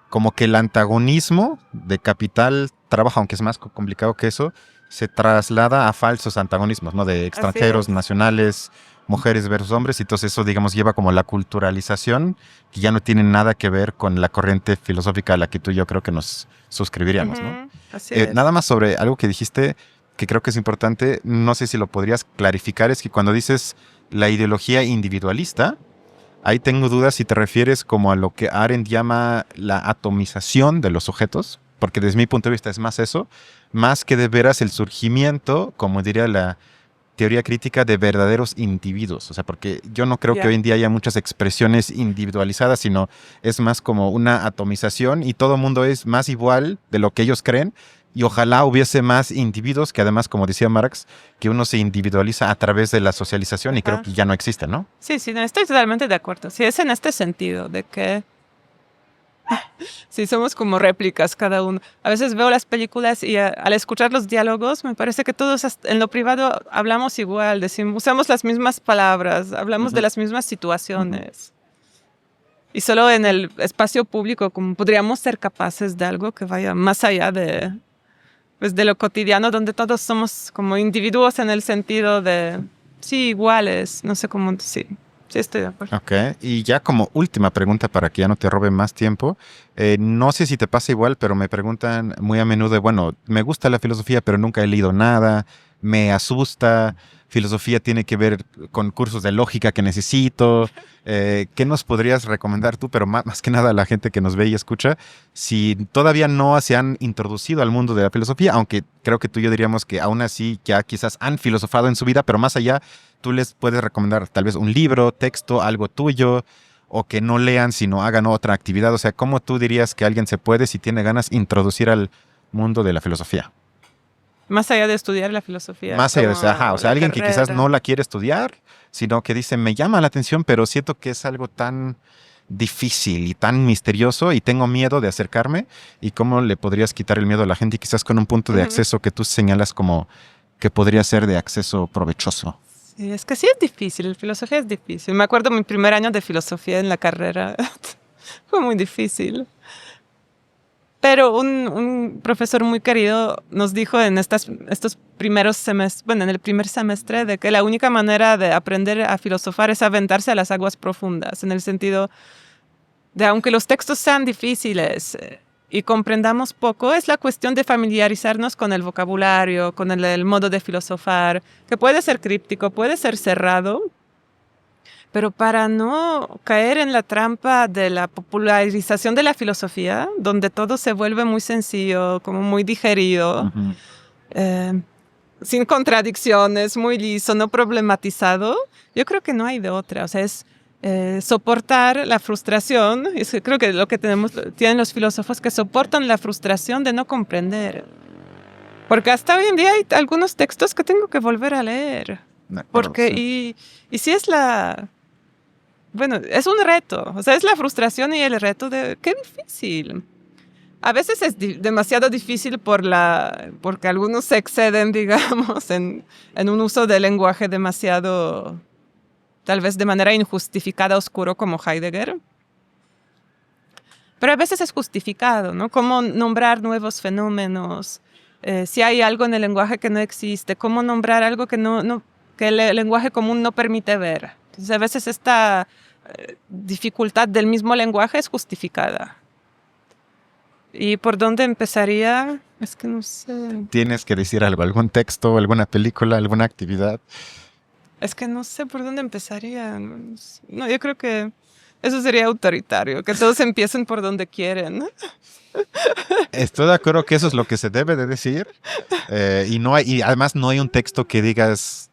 como que el antagonismo de capital-trabajo, aunque es más complicado que eso, se traslada a falsos antagonismos, ¿no? De extranjeros, nacionales, mujeres versus hombres, y entonces eso, digamos, lleva como la culturalización, que ya no tiene nada que ver con la corriente filosófica a la que tú y yo creo que nos suscribiríamos, ¿no? Así es. Nada más sobre algo que dijiste, que creo que es importante, no sé si lo podrías clarificar, es que cuando dices la ideología individualista, ahí tengo dudas si te refieres como a lo que Arendt llama la atomización de los sujetos, porque desde mi punto de vista es más eso, más que de veras el surgimiento, como diría la teoría crítica, de verdaderos individuos. O sea, porque yo no creo que hoy en día haya muchas expresiones individualizadas, sino es más como una atomización y todo el mundo es más igual de lo que ellos creen. Y ojalá hubiese más individuos que además, como decía Marx, que uno se individualiza a través de la socialización y creo que ya no existe, ¿no? Sí, no, estoy totalmente de acuerdo. Sí, es en este sentido de que sí, somos como réplicas cada uno. A veces veo las películas y al escuchar los diálogos me parece que todos en lo privado hablamos igual, usamos las mismas palabras, hablamos de las mismas situaciones. Y solo en el espacio público como podríamos ser capaces de algo que vaya más allá de lo cotidiano, donde todos somos como individuos en el sentido de, sí, iguales, no sé cómo, sí. Sí, estoy de acuerdo. Ok, y ya como última pregunta para que ya no te robe más tiempo, no sé si te pasa igual, pero me preguntan muy a menudo, bueno, me gusta la filosofía, pero nunca he leído nada, me asusta, filosofía tiene que ver con cursos de lógica que necesito, ¿qué nos podrías recomendar tú, pero más que nada a la gente que nos ve y escucha, si todavía no se han introducido al mundo de la filosofía, aunque creo que tú y yo diríamos que aún así ya quizás han filosofado en su vida, pero más allá tú les puedes recomendar tal vez un libro, texto, algo tuyo, o que no lean, sino hagan otra actividad. O sea, ¿cómo tú dirías que alguien se puede, si tiene ganas, introducir al mundo de la filosofía? Más allá de estudiar la filosofía, Más allá de eso, como o sea, la alguien que quizás carrera. no la quiere estudiar, sino que dice, me llama la atención, pero siento que es algo tan difícil y tan misterioso y tengo miedo de acercarme. ¿Y cómo le podrías quitar el miedo a la gente? Y quizás con un punto de Ujú. acceso que tú señalas como que podría ser de acceso provechoso. Sí, es que sí es difícil, la filosofía es difícil. Me acuerdo mi primer año de filosofía en la carrera, fue muy difícil. Pero un profesor muy querido nos dijo en estos primeros semestres, bueno, en el primer semestre, de que la única manera de aprender a filosofar es aventarse a las aguas profundas, en el sentido de, aunque los textos sean difíciles y comprendamos poco, es la cuestión de familiarizarnos con el vocabulario, con el modo de filosofar, que puede ser críptico, puede ser cerrado, pero para no caer en la trampa de la popularización de la filosofía, donde todo se vuelve muy sencillo, como muy digerido, Ujú. eh, sin contradicciones, muy liso, no problematizado, yo creo que no hay de otra. O sea, es soportar la frustración. Creo que lo que tienen los filósofos, que soportan la frustración de no comprender. Porque hasta hoy en día hay algunos textos que tengo que volver a leer. De acuerdo, Porque, sí. y si es bueno, es un reto, o sea, es la frustración y el reto de qué difícil. A veces es demasiado difícil porque algunos se exceden, digamos, en un uso del lenguaje demasiado, tal vez de manera injustificada, oscuro, como Heidegger. Pero a veces es justificado, ¿no? Cómo nombrar nuevos fenómenos, si hay algo en el lenguaje que no existe, cómo nombrar algo que el lenguaje común no permite ver. Entonces, a veces esta dificultad del mismo lenguaje es justificada. ¿Y por dónde empezaría? Es que no sé. Tienes que decir algo, algún texto, alguna película, alguna actividad. Es que no sé por dónde empezaría. No, yo creo que eso sería autoritario, que todos empiecen por donde quieren. Estoy de acuerdo que eso es lo que se debe de decir. Y además no hay un texto que digas,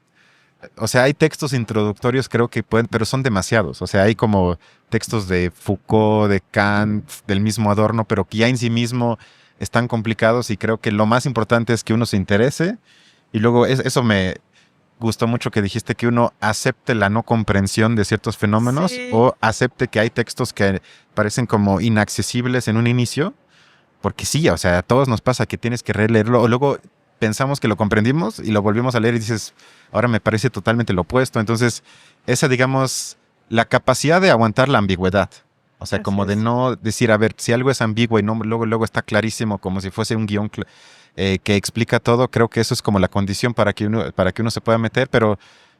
o sea, hay textos introductorios creo que pueden, pero son demasiados. O sea, hay como textos de Foucault, de Kant, del mismo Adorno, pero que ya en sí mismo están complicados y creo que lo más importante es que uno se interese y luego eso me gustó mucho que dijiste que uno acepte la no comprensión de ciertos fenómenos Sí, o acepte que hay textos que parecen como inaccesibles en un inicio, porque sí, o sea, a todos nos pasa que tienes que releerlo o luego pensamos que lo comprendimos y lo volvemos a leer y dices, ahora me parece totalmente lo opuesto. Entonces, esa, digamos, la capacidad de aguantar la ambigüedad. O sea, así como de es. no decir, a ver, si algo es ambiguo y no, luego está clarísimo, como si fuese un guión que explica todo, creo que eso es como la condición para que uno se pueda meter, pero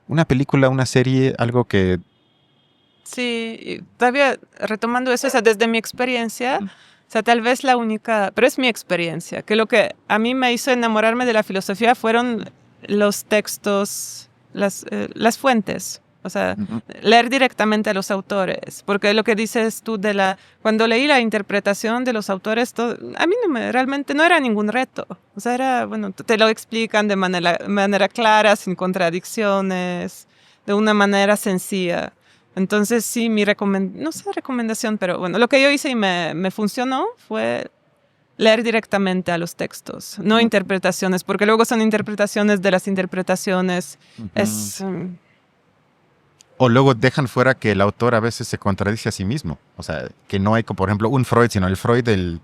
una película, una serie, algo que... Sí, y todavía retomando eso, o sea, desde mi experiencia, o sea, tal vez la única, pero es mi experiencia, que lo que a mí me hizo enamorarme de la filosofía fueron los textos, las fuentes, o sea, Ujú. leer directamente a los autores, porque lo que dices tú cuando leí la interpretación de los autores, a mí realmente no era ningún reto, o sea, era, bueno, te lo explican de manera clara, sin contradicciones, de una manera sencilla. Entonces, sí, no sé recomendación, pero bueno, lo que yo hice y me funcionó fue leer directamente a los textos, no Ujú. interpretaciones, porque luego son interpretaciones de las interpretaciones. Ujú. Es, O luego dejan fuera que el autor a veces se contradice a sí mismo. O sea, que no hay, como, por ejemplo, un Freud, sino el Freud del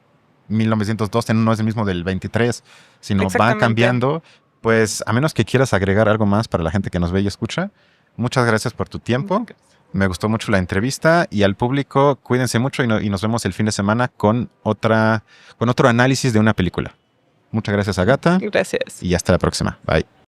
1912 no es el mismo del 23, sino van exactamente. cambiando. Pues a menos que quieras agregar algo más para la gente que nos ve y escucha, muchas gracias por tu tiempo. Me gustó mucho la entrevista y al público, cuídense mucho y nos vemos el fin de semana con otro análisis de una película. Muchas gracias, Agata, Gracias. y hasta la próxima. Bye.